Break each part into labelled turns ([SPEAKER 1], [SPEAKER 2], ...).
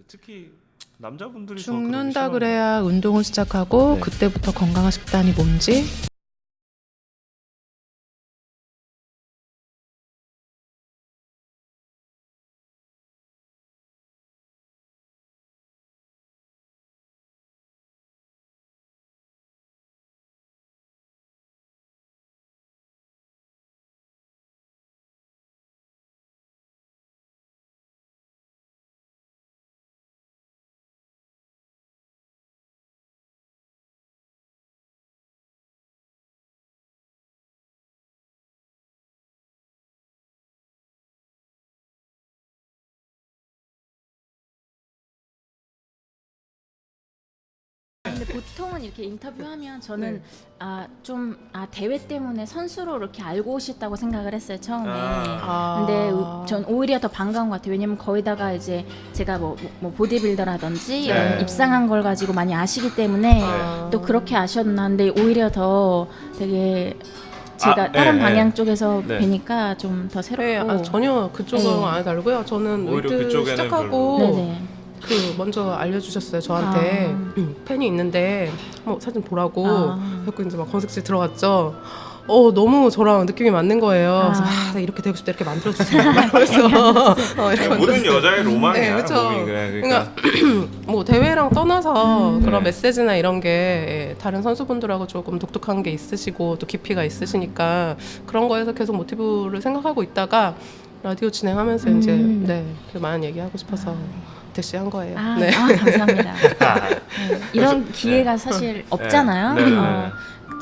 [SPEAKER 1] 특히 남자분들이 더
[SPEAKER 2] 죽는다
[SPEAKER 1] 그러기
[SPEAKER 2] 그래야 운동을 시작하고
[SPEAKER 1] 네.
[SPEAKER 2] 그때부터 건강한 식단이 뭔지
[SPEAKER 3] 근데 보통은 이렇게 인터뷰하면 저는 대회 때문에 선수로 이렇게 알고 오셨다고 생각을 했어요 처음에. 근데 전 오히려 더 반가운 것 같아요. 왜냐면 거기다가 이제 제가 뭐 보디빌더라든지 이런
[SPEAKER 1] 네.
[SPEAKER 3] 입상한 걸 가지고 많이 아시기 때문에 또 그렇게 아셨나. 근데 오히려 더 되게 제가 다른
[SPEAKER 1] 네,
[SPEAKER 3] 방향
[SPEAKER 1] 네.
[SPEAKER 3] 쪽에서
[SPEAKER 1] 네.
[SPEAKER 3] 뵈니까 좀 더 새롭고.
[SPEAKER 2] 네, 전혀 그쪽은
[SPEAKER 3] 네.
[SPEAKER 2] 안 달고요. 저는
[SPEAKER 1] 오히려
[SPEAKER 2] 웨이트
[SPEAKER 1] 그쪽에는
[SPEAKER 2] 시작하고
[SPEAKER 3] 네네.
[SPEAKER 2] 그 먼저 알려주셨어요 저한테. 팬이 있는데 사진 보라고. 그래서 이제 막 검색실 들어갔죠. 너무 저랑 느낌이 맞는 거예요. 그래서 나 이렇게 되고 싶다, 이렇게 만들어주세요. 그래서 이렇게
[SPEAKER 1] 모든
[SPEAKER 2] 만들었어요.
[SPEAKER 1] 여자의 로망이야.
[SPEAKER 2] 네, 그쵸.
[SPEAKER 1] 몸이. 그러니까
[SPEAKER 2] 뭐 대회랑 떠나서 그런
[SPEAKER 1] 네.
[SPEAKER 2] 메시지나 이런 게 다른 선수분들하고 조금 독특한 게 있으시고 또 깊이가 있으시니까 그런 거에서 계속 모티브를 생각하고 있다가 라디오 진행하면서 이제 많은 얘기하고 싶어서 대시한 거예요. 네.
[SPEAKER 3] 감사합니다. 이런 기회가 사실 없잖아요.
[SPEAKER 1] 네.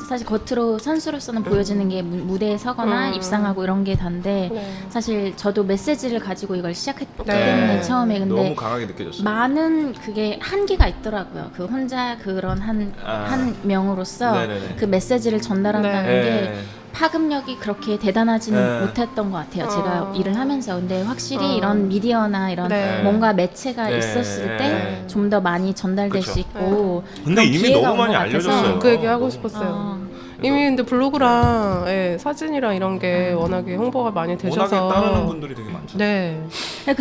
[SPEAKER 3] 사실 겉으로 선수로서는 보여지는 게 무대에 서거나 입상하고 이런 게 단데 사실 저도 메시지를 가지고 이걸 시작했기 때문에 처음에 근데
[SPEAKER 1] 너무 강하게 느껴졌어요.
[SPEAKER 3] 많은 그게 한계가 있더라고요. 그 혼자 그런 한 명으로서
[SPEAKER 1] 네네네.
[SPEAKER 3] 그 메시지를 전달한다는
[SPEAKER 1] 네.
[SPEAKER 3] 게 파급력이 그렇게 대단하지는
[SPEAKER 1] 네.
[SPEAKER 3] 못했던 것 같아요. 제가 일을 하면서. 근데 확실히 이런 미디어나 이런
[SPEAKER 2] 네.
[SPEAKER 3] 뭔가 매체가
[SPEAKER 1] 네.
[SPEAKER 3] 있었을 때
[SPEAKER 1] 네.
[SPEAKER 3] 좀 더 많이 전달될
[SPEAKER 1] 그쵸.
[SPEAKER 3] 수 있고
[SPEAKER 1] 근데
[SPEAKER 3] 그런
[SPEAKER 1] 이미
[SPEAKER 3] 기회가
[SPEAKER 1] 너무
[SPEAKER 3] 온
[SPEAKER 1] 많이
[SPEAKER 3] 것 같아서.
[SPEAKER 1] 알려졌어요.
[SPEAKER 2] 그 얘기 하고
[SPEAKER 1] 너무.
[SPEAKER 2] 싶었어요. 이미 근데 블로그랑 사진이랑 이런 게 워낙에 홍보가 많이
[SPEAKER 1] 워낙에
[SPEAKER 2] 되셔서
[SPEAKER 1] 따르는 분들이 되게 많죠.
[SPEAKER 2] 네.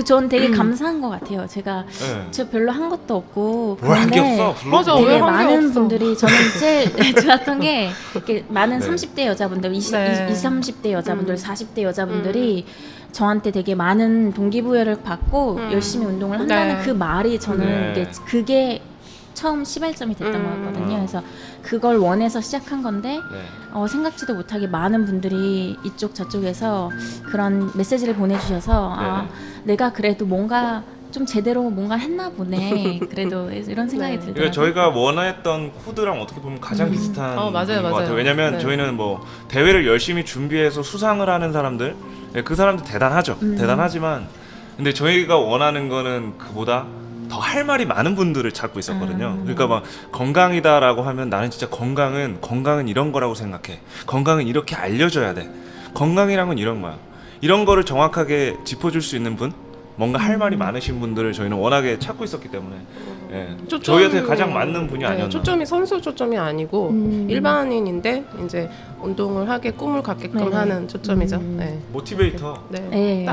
[SPEAKER 3] 전 되게 감사한 것 같아요. 제가
[SPEAKER 1] 네.
[SPEAKER 3] 저 별로 한 것도 없고
[SPEAKER 1] 뭘 한 게
[SPEAKER 3] 그런데
[SPEAKER 1] 없어. 블로그.
[SPEAKER 2] 맞아, 왜
[SPEAKER 3] 되게
[SPEAKER 2] 한 게
[SPEAKER 3] 많은
[SPEAKER 2] 없어.
[SPEAKER 3] 분들이 저는 제일 좋았던 게 이렇게 많은
[SPEAKER 1] 네.
[SPEAKER 3] 30대 여자분들, 20,
[SPEAKER 2] 네.
[SPEAKER 3] 30대 여자분들, 40대 여자분들이 저한테 되게 많은 동기부여를 받고 열심히 운동을 한다는
[SPEAKER 2] 네.
[SPEAKER 3] 그 말이 저는
[SPEAKER 1] 네.
[SPEAKER 3] 그게 처음 시발점이 됐던 거였거든요. 그래서 그걸 원해서 시작한 건데
[SPEAKER 1] 네.
[SPEAKER 3] 생각지도 못하게 많은 분들이 이쪽 저쪽에서 그런 메시지를 보내주셔서 내가 그래도 뭔가 좀 제대로 뭔가 했나 보네. 그래도 이런 생각이 들더라고요.
[SPEAKER 1] 그러니까 저희가 원했던 코드랑 어떻게 보면 가장 비슷한
[SPEAKER 2] 맞아요,
[SPEAKER 1] 분인 것
[SPEAKER 2] 맞아요.
[SPEAKER 1] 같아요. 왜냐면
[SPEAKER 2] 네.
[SPEAKER 1] 저희는 뭐 대회를 열심히 준비해서 수상을 하는 사람들, 그 사람들 대단하죠. 대단하지만 근데 저희가 원하는 거는 그보다 더 할 말이 많은 분들을 찾고 있었거든요. 그러니까 막 건강이다라고 하면 나는 진짜 건강은 이런 거라고 생각해. 건강은 이렇게 알려줘야 돼. 건강이란 건 이런 거야. 이런 거를 정확하게 짚어줄 수 있는 분, 뭔가 할 말이 많으신 분들을 저희는 워낙에 찾고 있었기 때문에 저희한테 가장 맞는 분이 아니었나.
[SPEAKER 2] 초점이 선수 초점이 아니고 일반인인데 이제 운동을 하게 꿈을 갖게끔
[SPEAKER 3] 네네.
[SPEAKER 2] 하는 초점이죠. 네.
[SPEAKER 1] 모티베이터.
[SPEAKER 3] 네,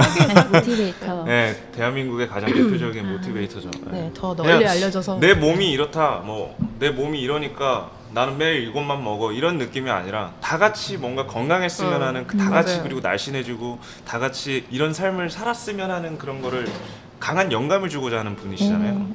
[SPEAKER 3] 모티베이터.
[SPEAKER 1] 네, 대한민국의 가장 대표적인 모티베이터죠.
[SPEAKER 2] 네, 더
[SPEAKER 1] 그냥
[SPEAKER 2] 널리 알려져서
[SPEAKER 1] 내 몸이 이렇다, 뭐 내 몸이 이러니까 나는 매일 이것만 먹어 이런 느낌이 아니라 다 같이 뭔가 건강했으면 하는 다 같이
[SPEAKER 2] 맞아요.
[SPEAKER 1] 그리고 날씬해지고 다 같이 이런 삶을 살았으면 하는 그런 거를 강한 영감을 주고자 하는 분이시잖아요.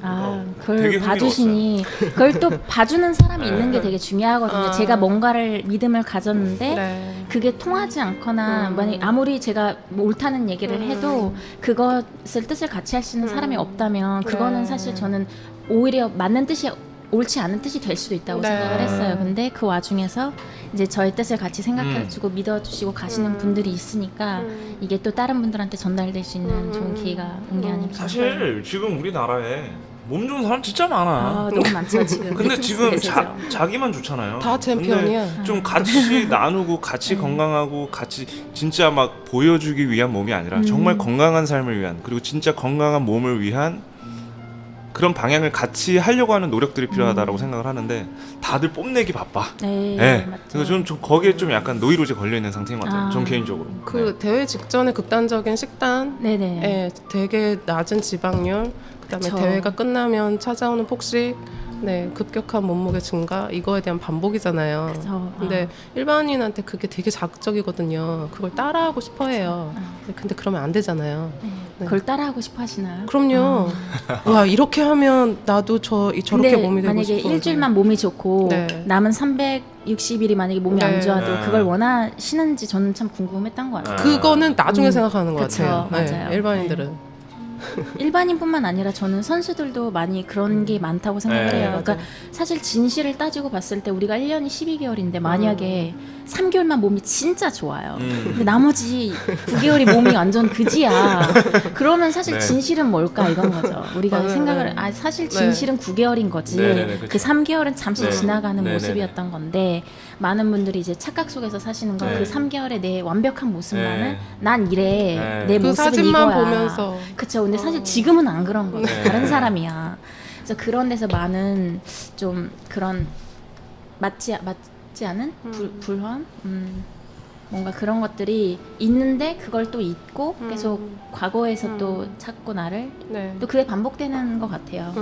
[SPEAKER 3] 그걸
[SPEAKER 1] 되게
[SPEAKER 3] 봐주시니 그걸 또 봐주는 사람이 있는 게 되게 중요하거든요. 제가 뭔가를 믿음을 가졌는데
[SPEAKER 2] 네.
[SPEAKER 3] 그게 통하지 않거나 만약 아무리 제가 뭐 옳다는 얘기를 해도 그것을 뜻을 같이 할 수 있는 사람이 없다면 그거는 사실 저는 오히려 맞는 뜻이 옳지 않은 뜻이 될 수도 있다고
[SPEAKER 2] 네.
[SPEAKER 3] 생각을 했어요. 근데 그 와중에서 이제 저의 뜻을 같이 생각해주고 믿어주시고 가시는 분들이 있으니까 이게 또 다른 분들한테 전달될 수 있는 좋은 기회가 온 게 아닐까.
[SPEAKER 1] 사실 지금 우리나라에 몸 좋은 사람 진짜 많아.
[SPEAKER 3] 너무 많죠 지금.
[SPEAKER 1] 근데 지금
[SPEAKER 3] 대세죠.
[SPEAKER 1] 자기만 좋잖아요.
[SPEAKER 2] 다 챔피언이야.
[SPEAKER 1] 근데 좀 같이 나누고 같이 건강하고 같이 진짜 막 보여주기 위한 몸이 아니라 정말 건강한 삶을 위한, 그리고 진짜 건강한 몸을 위한 그런 방향을 같이 하려고 하는 노력들이 필요하다고 생각을 하는데 다들 뽐내기 바빠.
[SPEAKER 3] 네, 맞죠.
[SPEAKER 1] 그래서 좀 거기에 좀 약간 노이로제 걸려 있는 상태인 것 같아요. 전 개인적으로.
[SPEAKER 2] 그 대회 직전에 극단적인 식단,
[SPEAKER 3] 네네.
[SPEAKER 2] 되게 낮은 지방률, 그다음에
[SPEAKER 3] 그쵸.
[SPEAKER 2] 대회가 끝나면 찾아오는 폭식, 네, 급격한 몸무게 증가 이거에 대한 반복이잖아요.
[SPEAKER 3] 그쵸.
[SPEAKER 2] 근데 일반인한테 그게 되게 자극적이거든요. 그걸 따라하고 싶어해요. 근데 그러면 안 되잖아요.
[SPEAKER 3] 네.
[SPEAKER 2] 네.
[SPEAKER 3] 그걸 따라하고 싶어 하시나요?
[SPEAKER 2] 그럼요. 와 이렇게 하면 나도 저렇게
[SPEAKER 3] 근데
[SPEAKER 2] 몸이 되고
[SPEAKER 3] 만약에
[SPEAKER 2] 싶어.
[SPEAKER 3] 일주일만 몸이 좋고
[SPEAKER 2] 네.
[SPEAKER 3] 남은 360일이 만약에 몸이
[SPEAKER 2] 네.
[SPEAKER 3] 안 좋아도
[SPEAKER 1] 네.
[SPEAKER 3] 그걸 원하시는지 저는 참 궁금했던 것 같아요.
[SPEAKER 2] 그거는 나중에
[SPEAKER 3] 음,
[SPEAKER 2] 생각하는 것
[SPEAKER 3] 그쵸,
[SPEAKER 2] 같아요.
[SPEAKER 3] 맞아요.
[SPEAKER 2] 일반인들은.
[SPEAKER 3] 일반인뿐만 아니라 저는 선수들도 많이 그런 게 많다고 생각을
[SPEAKER 1] 네,
[SPEAKER 3] 해요.
[SPEAKER 2] 맞아요.
[SPEAKER 3] 그러니까 사실 진실을 따지고 봤을 때 우리가 1년이 12개월인데 만약에 3개월만 몸이 진짜 좋아요. 근데 나머지 9개월이 몸이 완전 그지야. 그러면 사실
[SPEAKER 1] 네.
[SPEAKER 3] 진실은 뭘까 이건 거죠. 우리가
[SPEAKER 2] 맞아요.
[SPEAKER 3] 생각을 사실 진실은 9개월인 거지.
[SPEAKER 1] 네, 네, 네, 그쵸.
[SPEAKER 3] 그 3개월은 잠시
[SPEAKER 1] 네.
[SPEAKER 3] 지나가는
[SPEAKER 1] 네, 네,
[SPEAKER 3] 모습이었던 건데 많은 분들이 이제 착각 속에서 사시는 건
[SPEAKER 1] 네.
[SPEAKER 3] 그 3개월의 내 완벽한 모습만은
[SPEAKER 1] 네.
[SPEAKER 3] 난 이래.
[SPEAKER 1] 네.
[SPEAKER 3] 내
[SPEAKER 2] 그
[SPEAKER 3] 모습은
[SPEAKER 2] 사진만
[SPEAKER 3] 이거야.
[SPEAKER 2] 보면서
[SPEAKER 3] 그쵸. 근데 사실 지금은 안 그런 거죠.
[SPEAKER 1] 네.
[SPEAKER 3] 다른 사람이야. 그래서 그런 데서 많은 좀 그런 맞지 않은 불황? 뭔가 그런 것들이 있는데 그걸 또 잊고 계속 과거에서 또 찾고 나를
[SPEAKER 2] 네.
[SPEAKER 3] 또 그게 반복되는 것 같아요.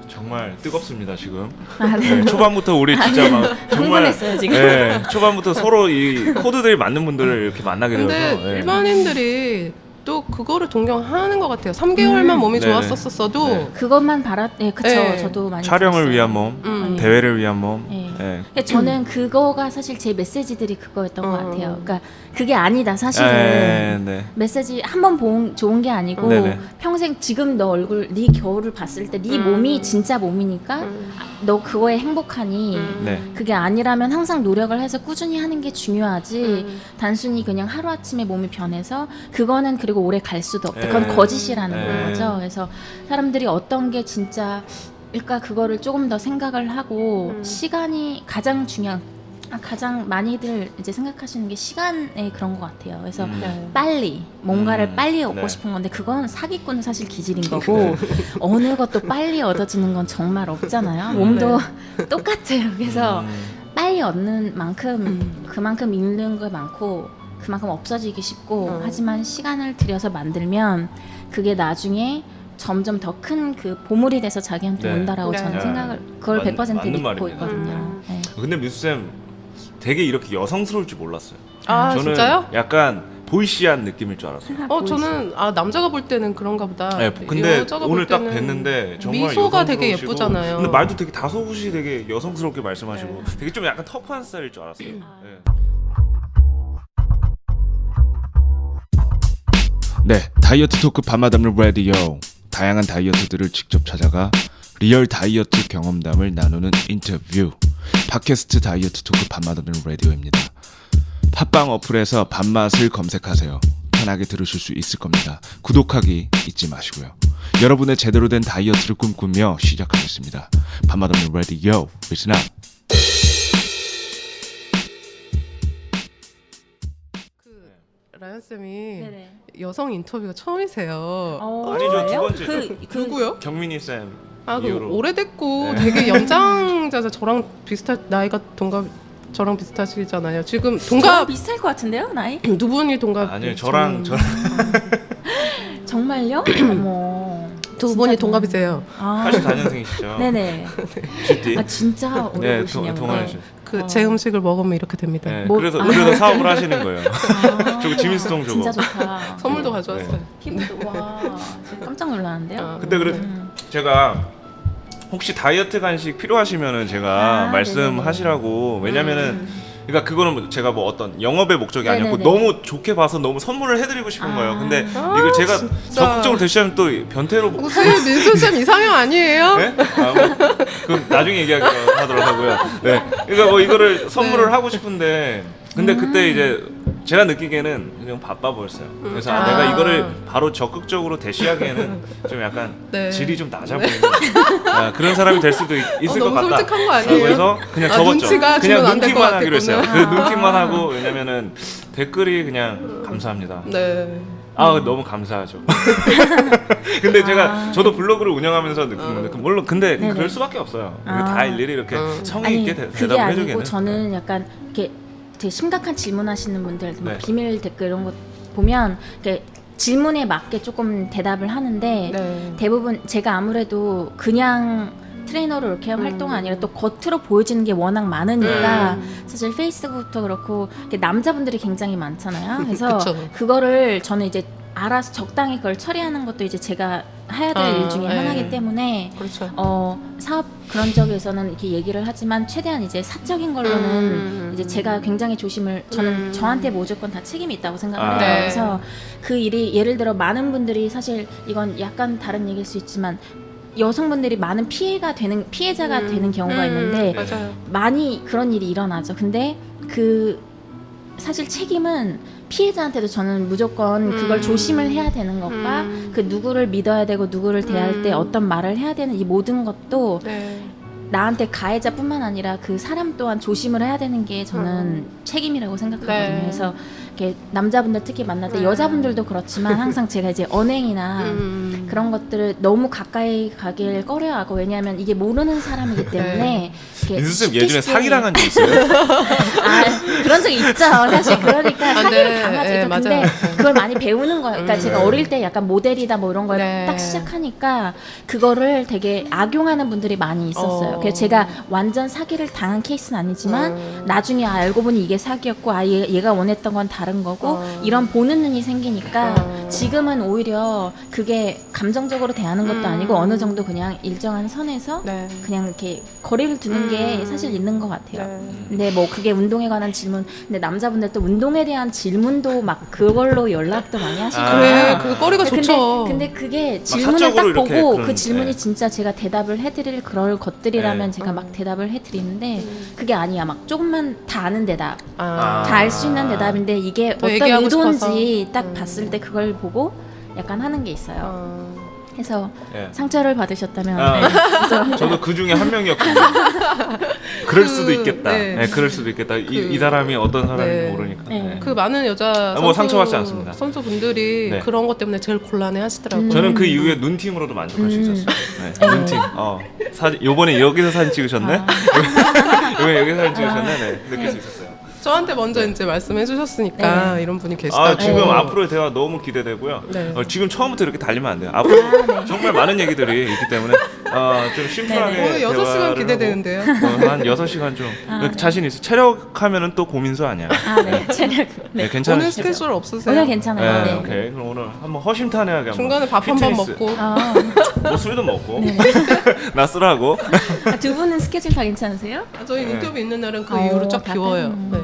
[SPEAKER 1] 정말 뜨겁습니다 지금.
[SPEAKER 3] 아, 네.
[SPEAKER 1] 네, 초반부터 우리 진짜 막 정말
[SPEAKER 3] 흥분했어요, 지금.
[SPEAKER 1] 네, 초반부터 서로 이 코드들이 맞는 분들을 이렇게 만나게 되어서
[SPEAKER 2] 근데
[SPEAKER 1] 네.
[SPEAKER 2] 일반인들이 또 그거를 동경하는 것 같아요. 3개월만 몸이
[SPEAKER 1] 네네.
[SPEAKER 2] 좋았었어도
[SPEAKER 1] 네.
[SPEAKER 3] 그것만 네, 그쵸.
[SPEAKER 2] 네.
[SPEAKER 3] 저도 많이
[SPEAKER 1] 촬영을
[SPEAKER 3] 들었어요.
[SPEAKER 1] 위한 몸,
[SPEAKER 3] 네.
[SPEAKER 1] 대회를 위한 몸.
[SPEAKER 3] 네.
[SPEAKER 1] 네.
[SPEAKER 3] 근데 저는 그거가 사실 제 메시지들이 그거였던 것 같아요. 그러니까 그게 아니다
[SPEAKER 1] 네,
[SPEAKER 3] 사실은.
[SPEAKER 1] 네.
[SPEAKER 3] 메시지 한 번 본 좋은 게 아니고
[SPEAKER 1] 네네.
[SPEAKER 3] 평생 지금 너 얼굴 네 겨울을 봤을 때 네 몸이 진짜 몸이니까 너 그거에 행복하니
[SPEAKER 1] 네.
[SPEAKER 3] 그게 아니라면 항상 노력을 해서 꾸준히 하는 게 중요하지 단순히 그냥 하루아침에 몸이 변해서 그거는 그리고 오래 갈 수도 없다. 그건
[SPEAKER 1] 네.
[SPEAKER 3] 거짓이라는
[SPEAKER 1] 네.
[SPEAKER 3] 거죠. 그래서 사람들이 어떤 게 진짜 일까 그거를 조금 더 생각을 하고 시간이 가장 가장 많이들 이제 생각하시는 게 시간의 그런 것 같아요. 그래서
[SPEAKER 2] 네.
[SPEAKER 3] 빨리 뭔가를 빨리 얻고
[SPEAKER 1] 네.
[SPEAKER 3] 싶은 건데 그건 사기꾼은 사실 기질인 거고 어느 것도 빨리 얻어지는 건 정말 없잖아요. 몸도 똑같아요. 그래서 빨리 얻는 만큼 그만큼 잃는 거 많고 그만큼 없어지기 쉽고 하지만 시간을 들여서 만들면 그게 나중에 점점 더 큰 그 보물이 돼서 자기한테
[SPEAKER 1] 네.
[SPEAKER 3] 온다라고
[SPEAKER 2] 네.
[SPEAKER 3] 저는 생각을 그걸 100%
[SPEAKER 1] 맞는
[SPEAKER 3] 믿고
[SPEAKER 1] 말입니다.
[SPEAKER 3] 있거든요. 네.
[SPEAKER 1] 근데 미수쌤 되게 이렇게 여성스러울 줄 몰랐어요.
[SPEAKER 2] 아
[SPEAKER 1] 저는
[SPEAKER 2] 진짜요?
[SPEAKER 1] 약간 보이시한 느낌일 줄 알았어요.
[SPEAKER 2] 저는 남자가 볼 때는 그런가 보다.
[SPEAKER 1] 네, 근데
[SPEAKER 2] 여자가
[SPEAKER 1] 오늘
[SPEAKER 2] 볼
[SPEAKER 1] 딱
[SPEAKER 2] 때는
[SPEAKER 1] 뵀는데 정말
[SPEAKER 2] 미소가 되게
[SPEAKER 1] 여성스러우시고,
[SPEAKER 2] 예쁘잖아요.
[SPEAKER 1] 근데 말도 되게 다소곳이 되게 여성스럽게 말씀하시고 되게 좀 약간 터프한 스타일일 줄 알았어요. 네, 다이어트 토크 밤마담을 라디오. 다양한 다이어트들을 직접 찾아가 리얼 다이어트 경험담을 나누는 인터뷰. 팟캐스트 다이어트 토크 밤마담을 라디오입니다. 팟빵 어플에서 밤맛을 검색하세요. 편하게 들으실 수 있을 겁니다. 구독하기 잊지 마시고요. 여러분의 제대로 된 다이어트를 꿈꾸며 시작하겠습니다. 밤마담의 라디오 Listen up.
[SPEAKER 2] 라연 쌤이
[SPEAKER 3] 네네.
[SPEAKER 2] 여성 인터뷰가 처음이세요.
[SPEAKER 1] 아니죠, 두
[SPEAKER 3] 정말요?
[SPEAKER 1] 번째죠.
[SPEAKER 2] 누구요?
[SPEAKER 1] 경민이 쌤.
[SPEAKER 2] 아, 그
[SPEAKER 1] 이후로.
[SPEAKER 2] 오래됐고
[SPEAKER 1] 네.
[SPEAKER 2] 되게 연장자자 저랑 나이가 저랑 비슷하시잖아요. 지금
[SPEAKER 3] 저랑
[SPEAKER 2] 동갑
[SPEAKER 3] 비슷할 것 같은데요, 나이?
[SPEAKER 2] 두 분이 동갑.
[SPEAKER 1] 아니요, 저랑
[SPEAKER 3] 정말요? 어머.
[SPEAKER 2] 두
[SPEAKER 3] 진짜
[SPEAKER 2] 분이 동갑이세요.
[SPEAKER 3] 아,
[SPEAKER 1] 84년생이시죠.
[SPEAKER 3] 네네.
[SPEAKER 1] GT.
[SPEAKER 3] 아 진짜 어려
[SPEAKER 1] 네,
[SPEAKER 3] 보시냐고.
[SPEAKER 1] 동안이죠.
[SPEAKER 2] 그 제 음식을 먹으면 이렇게 됩니다.
[SPEAKER 1] 네,
[SPEAKER 3] 뭐-
[SPEAKER 1] 그래서
[SPEAKER 3] 아.
[SPEAKER 1] 사업을 하시는 거예요. 저거 지미스통 저거.
[SPEAKER 3] 진짜 좋다.
[SPEAKER 2] 선물도 가져왔어요.
[SPEAKER 3] 피부도 와, 진짜 깜짝 놀랐는데요.
[SPEAKER 2] 아,
[SPEAKER 1] 근데 그래 제가 혹시 다이어트 간식 필요하시면은 제가
[SPEAKER 3] 아,
[SPEAKER 1] 말씀하시라고. 왜냐면은 그러니까 그거는 제가 뭐 어떤 영업의 목적이 아니었고
[SPEAKER 3] 네네네.
[SPEAKER 1] 너무 좋게 봐서 너무 선물을 해드리고 싶은
[SPEAKER 3] 아.
[SPEAKER 1] 거예요. 근데 이거 제가 적극적으로 대시하면 또 변태로
[SPEAKER 2] 무슨 민수 쌤 이상형 아니에요?
[SPEAKER 1] 네? 그럼 나중에 얘기하더라고요. 네. 그러니까 뭐 이거를 선물을 하고 싶은데 근데 그때 이제 제가 느끼기에는 그냥 바빠 보였어요. 그래서
[SPEAKER 2] 아.
[SPEAKER 1] 내가 이거를 바로 적극적으로 대시하기에는 좀 약간
[SPEAKER 2] 네.
[SPEAKER 1] 질이 좀 낮아 보이는 그런 사람이 될 수도 있을 것
[SPEAKER 2] 너무
[SPEAKER 1] 같다.
[SPEAKER 2] 솔직한 거 아니에요?
[SPEAKER 1] 그래서 그냥
[SPEAKER 2] 아,
[SPEAKER 1] 접었죠.
[SPEAKER 2] 눈치가
[SPEAKER 1] 그냥
[SPEAKER 2] 주면 안될것
[SPEAKER 1] 눈팅만 하기로 했어요. 그
[SPEAKER 2] 같았구나.
[SPEAKER 1] 눈팅만 하고 왜냐면은 댓글이 그냥 감사합니다.
[SPEAKER 2] 네.
[SPEAKER 1] 너무 감사하죠. 근데 저도 블로그를 운영하면서 느낀 건데 물론 근데
[SPEAKER 3] 네네.
[SPEAKER 1] 그럴 수밖에 없어요. 이게
[SPEAKER 3] 아.
[SPEAKER 1] 다 일일이 이렇게 성의
[SPEAKER 3] 아니
[SPEAKER 1] 있게
[SPEAKER 3] 그게
[SPEAKER 1] 대답을
[SPEAKER 3] 아니고
[SPEAKER 1] 해주기에는
[SPEAKER 3] 저는 약간 이렇게 되게 심각한 질문하시는 분들, 막
[SPEAKER 1] 네.
[SPEAKER 3] 비밀 댓글 이런 거 보면 이렇게 질문에 맞게 조금 대답을 하는데
[SPEAKER 2] 네.
[SPEAKER 3] 대부분 제가 아무래도 그냥 트레이너로 이렇게 활동이 아니라 또 겉으로 보여지는 게 워낙 많으니까 사실 페이스북부터 그렇고 이렇게 남자분들이 굉장히 많잖아요. 그래서
[SPEAKER 2] 그쵸.
[SPEAKER 3] 그거를 저는 이제 알아서 적당히 그걸 처리하는 것도 이제 제가 해야 될 일 중에
[SPEAKER 2] 네.
[SPEAKER 3] 하나이기 때문에
[SPEAKER 2] 그렇죠.
[SPEAKER 3] 사업 그런 쪽에서는 이렇게 얘기를 하지만 최대한 이제 사적인 걸로는 이제 제가 굉장히 조심을 저는 저한테 무조건 다 책임이 있다고 생각을 해요.
[SPEAKER 2] 네.
[SPEAKER 3] 그래서 그 일이 예를 들어 많은 분들이 사실 이건 약간 다른 얘기일 수 있지만 여성분들이 많은 피해자가 되는 경우가 있는데
[SPEAKER 2] 맞아요.
[SPEAKER 3] 많이 그런 일이 일어나죠. 근데 그 사실 책임은 피해자한테도 저는 무조건 그걸 조심을 해야 되는 것과 그 누구를 믿어야 되고 누구를 대할 때 어떤 말을 해야 되는 이 모든 것도
[SPEAKER 2] 네.
[SPEAKER 3] 나한테 가해자뿐만 아니라 그 사람 또한 조심을 해야 되는 게 저는 책임이라고 생각하거든요.
[SPEAKER 2] 네.
[SPEAKER 3] 그래서 이렇게 남자분들 특히 만날 때 여자분들도 그렇지만 항상 제가 이제 언행이나 그런 것들을 너무 가까이 가길 꺼려하고 왜냐하면 이게 모르는 사람이기 때문에 이렇게
[SPEAKER 1] 민수쌤
[SPEAKER 3] 쉽게
[SPEAKER 1] 예전에
[SPEAKER 3] 쉽게
[SPEAKER 1] 사기당한 적 있어요?
[SPEAKER 3] 그런 적이 있죠. 사실 그러니까 사기를
[SPEAKER 2] 네,
[SPEAKER 3] 당하죠.
[SPEAKER 2] 네,
[SPEAKER 3] 근데
[SPEAKER 2] 맞아요.
[SPEAKER 3] 그걸 많이 배우는 거예요. 그러니까 제가 어릴 때 약간 모델이다 뭐 이런 걸
[SPEAKER 2] 네.
[SPEAKER 3] 딱 시작하니까 그거를 되게 악용하는 분들이 많이 있었어요. 그래서 제가 완전 사기를 당한 케이스는 아니지만 나중에 알고 보니 이게 사기였고 얘가 원했던 건 다른 거고 이런 보는 눈이 생기니까 지금은 오히려 그게 감정적으로 대하는 것도 아니고 어느 정도 그냥 일정한 선에서
[SPEAKER 2] 네.
[SPEAKER 3] 그냥 이렇게 거리를 두는 게 사실 있는 것 같아요.
[SPEAKER 2] 네.
[SPEAKER 3] 근데 뭐 그게 운동에 관한 질문, 근데 남자분들 또 운동에 대한 질문도 막 그걸로 연락도 많이 하시잖아요.
[SPEAKER 2] 그래, 그 꺼리가 좋죠.
[SPEAKER 3] 근데 그게 질문을 딱
[SPEAKER 1] 사적으로 이렇게
[SPEAKER 3] 보고
[SPEAKER 1] 그런,
[SPEAKER 3] 그 질문이
[SPEAKER 1] 네.
[SPEAKER 3] 진짜 제가 대답을 해드릴 그럴 것들이라면
[SPEAKER 1] 네.
[SPEAKER 3] 제가 막 대답을 해드리는데 그게 아니야. 막 조금만 다 아는 대답,
[SPEAKER 2] 아.
[SPEAKER 3] 다 알 수 있는 대답인데 이게
[SPEAKER 2] 더
[SPEAKER 3] 어떤
[SPEAKER 2] 얘기하고
[SPEAKER 3] 의도인지
[SPEAKER 2] 싶어서.
[SPEAKER 3] 딱 봤을 때 그걸 보고 약간 하는 게 있어요. 해서
[SPEAKER 1] 예.
[SPEAKER 3] 상처를 받으셨다면
[SPEAKER 1] 아, 저도 그 중에 한 명이었거든요. 그럴 수도 있겠다.
[SPEAKER 2] 네.
[SPEAKER 1] 네, 그럴 수도 있겠다. 이 사람이 어떤 사람인지
[SPEAKER 2] 네.
[SPEAKER 1] 모르니까.
[SPEAKER 3] 네.
[SPEAKER 1] 네.
[SPEAKER 2] 그 많은 여자
[SPEAKER 1] 뭐 상처받지 않습니다.
[SPEAKER 2] 선수분들이
[SPEAKER 1] 네.
[SPEAKER 2] 그런 것 때문에 제일 곤란해 하시더라고요.
[SPEAKER 1] 저는 그 이후에 눈팅으로도 만족할 수 있었어요. 네, 눈팅. 사진 요번에 여기서 사진 찍으셨네. 요번에 여기서 사진 찍으셨네. 네, 느낄 수 있었어요.
[SPEAKER 2] 저한테 먼저 이제 말씀해 주셨으니까
[SPEAKER 3] 네.
[SPEAKER 2] 이런 분이 계시다고.
[SPEAKER 1] 지금 앞으로의 대화 너무 기대되고요.
[SPEAKER 2] 네.
[SPEAKER 1] 지금 처음부터 이렇게 달리면 안 돼요. 앞으로 정말 많은 얘기들이 있기 때문에 좀 심플하게
[SPEAKER 2] 오늘 6시간
[SPEAKER 1] 대화를
[SPEAKER 2] 기대되는데요.
[SPEAKER 1] 하고, 한 6시간 좀 자신 있어. 체력하면은 또 고민수 아니야.
[SPEAKER 3] 네. 체력.
[SPEAKER 1] 네,
[SPEAKER 2] 오늘
[SPEAKER 1] 괜찮으시죠?
[SPEAKER 2] 스케줄 없으세요?
[SPEAKER 3] 오늘 괜찮아요.
[SPEAKER 1] 네,
[SPEAKER 3] 네.
[SPEAKER 1] 오케이. 그럼 오늘 한번 허심탄회하게 한번
[SPEAKER 2] 중간에 밥 한 번
[SPEAKER 1] 피트니스.
[SPEAKER 2] 먹고.
[SPEAKER 1] 뭐 술도 먹고 낮술하고
[SPEAKER 3] 두 분은 스케줄 다 괜찮으세요?
[SPEAKER 2] 저희
[SPEAKER 1] 네.
[SPEAKER 2] 인터뷰 있는 날은 그 이후로 쫙
[SPEAKER 3] 다
[SPEAKER 2] 비워요. 네.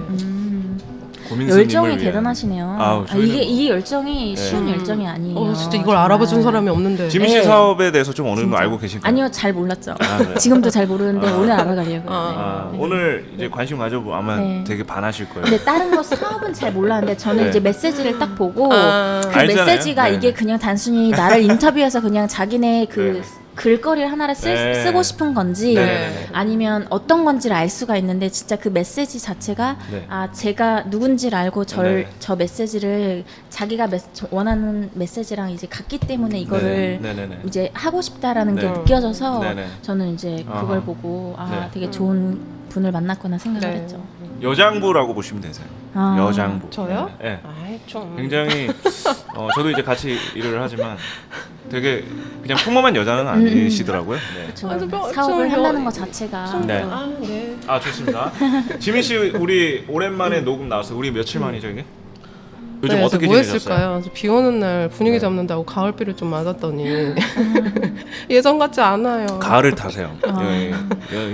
[SPEAKER 1] 고민수님을
[SPEAKER 3] 열정이
[SPEAKER 1] 위한.
[SPEAKER 3] 대단하시네요.
[SPEAKER 1] 아우, 저희는
[SPEAKER 3] 이게
[SPEAKER 1] 뭐-
[SPEAKER 3] 이 열정이 쉬운 열정이 아니에요.
[SPEAKER 2] 진짜 이걸
[SPEAKER 3] 정말.
[SPEAKER 2] 알아봐준 사람이 없는데.
[SPEAKER 1] 지민 씨
[SPEAKER 3] 네.
[SPEAKER 1] 사업에 대해서 좀 어느 정도 알고 계신가요?
[SPEAKER 3] 아니요, 잘 몰랐죠.
[SPEAKER 1] 그래요?
[SPEAKER 3] 지금도 잘 모르는데 오늘 알아가려고요.
[SPEAKER 1] 오늘 이제 관심 가져보면 아마
[SPEAKER 3] 네.
[SPEAKER 1] 되게 반하실 거예요.
[SPEAKER 3] 근데 다른 거 사업은 잘 몰랐는데 저는
[SPEAKER 1] 네.
[SPEAKER 3] 이제 메시지를 딱 보고 그
[SPEAKER 1] 알잖아요.
[SPEAKER 3] 메시지가
[SPEAKER 1] 네.
[SPEAKER 3] 이게 그냥 단순히 나를 인터뷰해서 그냥 자기네 그
[SPEAKER 1] 네.
[SPEAKER 3] 글거리를 하나를
[SPEAKER 1] 네.
[SPEAKER 3] 쓰고 싶은 건지
[SPEAKER 1] 네.
[SPEAKER 3] 아니면 어떤 건지를 알 수가 있는데 진짜 그 메시지 자체가
[SPEAKER 1] 네.
[SPEAKER 3] 제가 누군지를 알고
[SPEAKER 1] 네.
[SPEAKER 3] 저 메시지를 자기가 원하는 메시지랑 이제 같기 때문에 이거를
[SPEAKER 1] 네. 네. 네.
[SPEAKER 3] 이제 하고 싶다라는 게
[SPEAKER 1] 네.
[SPEAKER 3] 느껴져서
[SPEAKER 1] 네네.
[SPEAKER 3] 저는 이제 그걸
[SPEAKER 1] 아하.
[SPEAKER 3] 보고
[SPEAKER 1] 네.
[SPEAKER 3] 되게 좋은 분을 만났구나 생각을
[SPEAKER 2] 네.
[SPEAKER 3] 했죠.
[SPEAKER 1] 여장부라고 보시면 되세요. 여장부.
[SPEAKER 2] 저요?
[SPEAKER 1] 네.
[SPEAKER 2] 아이 좀.
[SPEAKER 1] 굉장히 저도 이제 같이 일을 하지만 되게 그냥 평범한 여자는 아니시더라고요. 네.
[SPEAKER 3] 저
[SPEAKER 2] 아주
[SPEAKER 3] 사업을
[SPEAKER 2] 좀
[SPEAKER 3] 한다는 것 자체가
[SPEAKER 1] 네.
[SPEAKER 2] 네.
[SPEAKER 1] 아 좋습니다. 지민 씨 우리 오랜만에 녹음 나왔어요. 우리 며칠 만이죠 이게? 요즘
[SPEAKER 2] 네,
[SPEAKER 1] 어떻게
[SPEAKER 2] 뭐
[SPEAKER 1] 지내셨어요?
[SPEAKER 2] 했을까요? 비 오는 날 분위기
[SPEAKER 1] 네.
[SPEAKER 2] 잡는다고 가을비를 좀 맞았더니 예전 같지 않아요.
[SPEAKER 1] 가을을 타세요.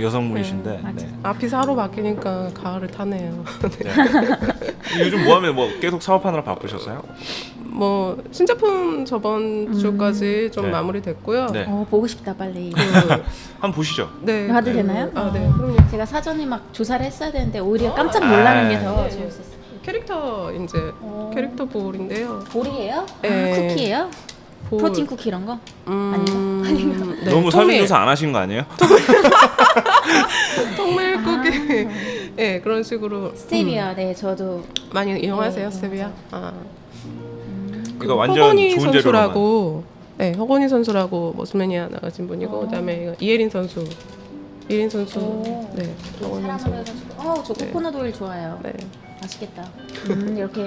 [SPEAKER 1] 여성분이신데.
[SPEAKER 3] 맞아.
[SPEAKER 1] 네.
[SPEAKER 2] 앞이 사로 바뀌니까 가을을 타네요.
[SPEAKER 1] 네. 요즘 뭐하면 뭐 계속 사업하느라 바쁘셨어요?
[SPEAKER 2] 뭐 신제품 저번 주까지 좀
[SPEAKER 1] 네.
[SPEAKER 2] 마무리됐고요.
[SPEAKER 1] 네.
[SPEAKER 3] 보고 싶다 빨리.
[SPEAKER 1] 한번 보시죠.
[SPEAKER 2] 네.
[SPEAKER 3] 봐도 되나요?
[SPEAKER 2] 아, 네. 그럼요.
[SPEAKER 3] 제가 사전에 막 조사를 했어야 되는데 오히려 깜짝 놀라는 게 더
[SPEAKER 2] 네.
[SPEAKER 3] 재밌었어요.
[SPEAKER 2] 캐릭터 이제 캐릭터 볼인데요.
[SPEAKER 3] 볼이에요?
[SPEAKER 2] 네.
[SPEAKER 3] 쿠키예요?
[SPEAKER 2] 볼.
[SPEAKER 3] 프로틴 쿠키 이런 거? 아니죠?
[SPEAKER 2] 네,
[SPEAKER 1] 너무 사전
[SPEAKER 2] 통밀.
[SPEAKER 1] 조사 안 하신 거 아니에요?
[SPEAKER 2] 통밀 쿠키. 네, 그런 식으로
[SPEAKER 3] 스테비아, 네, 저도
[SPEAKER 2] 많이 이용하세요, 스테비아. 아.
[SPEAKER 1] 이거 완전
[SPEAKER 2] 허건희
[SPEAKER 1] 좋은 재료로만.
[SPEAKER 2] 선수라고, 네, 허건희 선수라고 머슬매니아 나가신 분이고, 그다음에 이거 이예린 선수, 이예린 선수, 네, 허건희
[SPEAKER 3] 사람을
[SPEAKER 2] 선수.
[SPEAKER 3] 해가지고 저 코코넛 오일 좋아해요.
[SPEAKER 2] 네.
[SPEAKER 3] 맛있겠다. 이렇게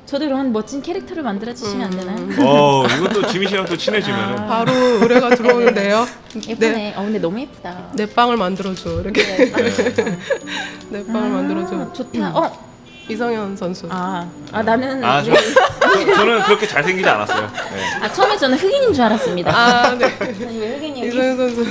[SPEAKER 3] 저도 이런 멋진 캐릭터를 만들어 주시면 안 되나요?
[SPEAKER 1] 이것도 지민 씨랑 또 친해지면은
[SPEAKER 2] 바로 의뢰가 들어오는데요.
[SPEAKER 3] 예쁘네. 근데 너무 예쁘다.
[SPEAKER 2] 내 빵을 만들어줘 이렇게.
[SPEAKER 3] 네,
[SPEAKER 2] 내 빵을 만들어줘.
[SPEAKER 3] 좋다.
[SPEAKER 2] 이성현 선수.
[SPEAKER 3] 나는
[SPEAKER 1] 네. 저는 그렇게 잘생기지 않았어요. 네.
[SPEAKER 3] 처음에 저는 흑인인 줄 알았습니다.
[SPEAKER 2] 네.
[SPEAKER 3] 아니, 왜 흑인이 여기?
[SPEAKER 2] 이성현 선수.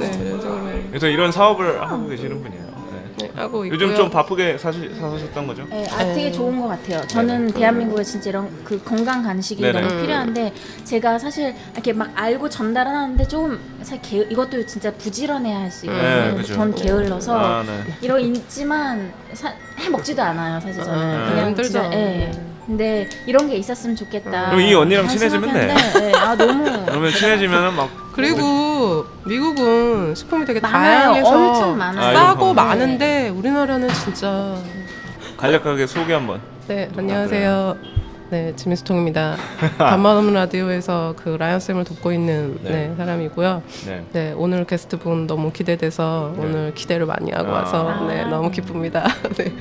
[SPEAKER 2] 네, 이런
[SPEAKER 1] 그래서 이런 사업을 하고 계시는 분이에요. 네.
[SPEAKER 2] 하고 있고요.
[SPEAKER 1] 요즘 좀 바쁘게 사셨던 거죠?
[SPEAKER 3] 네, 되게 좋은 것 같아요. 저는 대한민국에 진짜 이런 그 건강 간식이
[SPEAKER 1] 네네.
[SPEAKER 3] 너무 필요한데 제가 사실 이렇게 막 알고 전달은 하는데 좀 사실 이것도 진짜 부지런해야 할 수 있거든요.
[SPEAKER 1] 네, 그죠.
[SPEAKER 3] 전 게을러서
[SPEAKER 1] 네.
[SPEAKER 3] 이런 있지만 해 먹지도 않아요. 사실 저는 그냥
[SPEAKER 2] 힘들죠.
[SPEAKER 3] 진짜, 근데 이런 게 있었으면 좋겠다.
[SPEAKER 1] 그럼 이 언니랑
[SPEAKER 3] 한
[SPEAKER 1] 친해지면 돼.
[SPEAKER 3] 생각하는데, 너무
[SPEAKER 1] 그러면 친해지면은 막
[SPEAKER 2] 그리고 미국은 식품이 되게
[SPEAKER 3] 많아요.
[SPEAKER 2] 다양해서
[SPEAKER 3] 엄청 많아요.
[SPEAKER 2] 싸고
[SPEAKER 1] 이런 거.
[SPEAKER 2] 많은데 우리나라는 진짜.
[SPEAKER 1] 간략하게 소개 한번.
[SPEAKER 2] 네, 안녕하세요. 네, 지민스통입니다. 간만 없는 라디오에서 그 라이언 쌤을 돕고 있는
[SPEAKER 1] 네.
[SPEAKER 2] 사람이고요.
[SPEAKER 1] 네.
[SPEAKER 2] 네, 오늘 게스트분 너무 기대돼서
[SPEAKER 1] 네.
[SPEAKER 2] 오늘 기대를 많이 하고 와서 네, 너무 기쁩니다. 네.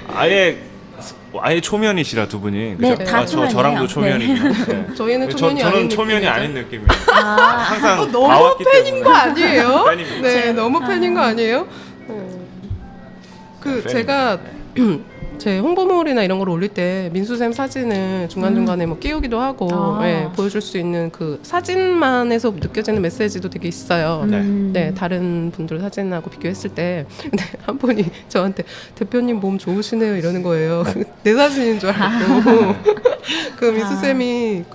[SPEAKER 1] 아예 초면이시라 두 분이.
[SPEAKER 3] 네,
[SPEAKER 1] 그죠?
[SPEAKER 3] 다 초면이에요.
[SPEAKER 1] 저랑도 초면이고. 네.
[SPEAKER 2] 저희는 초면이
[SPEAKER 1] 저는
[SPEAKER 2] 아닌
[SPEAKER 1] 초면이
[SPEAKER 2] 느낌이죠.
[SPEAKER 1] 아닌 느낌이에요. 항상
[SPEAKER 2] 너무
[SPEAKER 1] 봐왔기
[SPEAKER 2] 팬인
[SPEAKER 1] 때문에.
[SPEAKER 2] 거 아니에요?
[SPEAKER 1] 팬입니다.
[SPEAKER 2] 네, 너무 팬인 거 아니에요?
[SPEAKER 1] 팬입니다.
[SPEAKER 2] 제가 제 홍보물이나 이런 걸 올릴 때 민수쌤 사진을 중간중간에 뭐 끼우기도 하고 보여줄 수 있는 그 사진만에서 느껴지는 메시지도 되게 있어요. 네, 다른 분들 사진하고 비교했을 때 근데 한 분이 저한테 대표님 몸 좋으시네요 이러는 거예요. 내 사진인 줄 알고 그 민수쌤이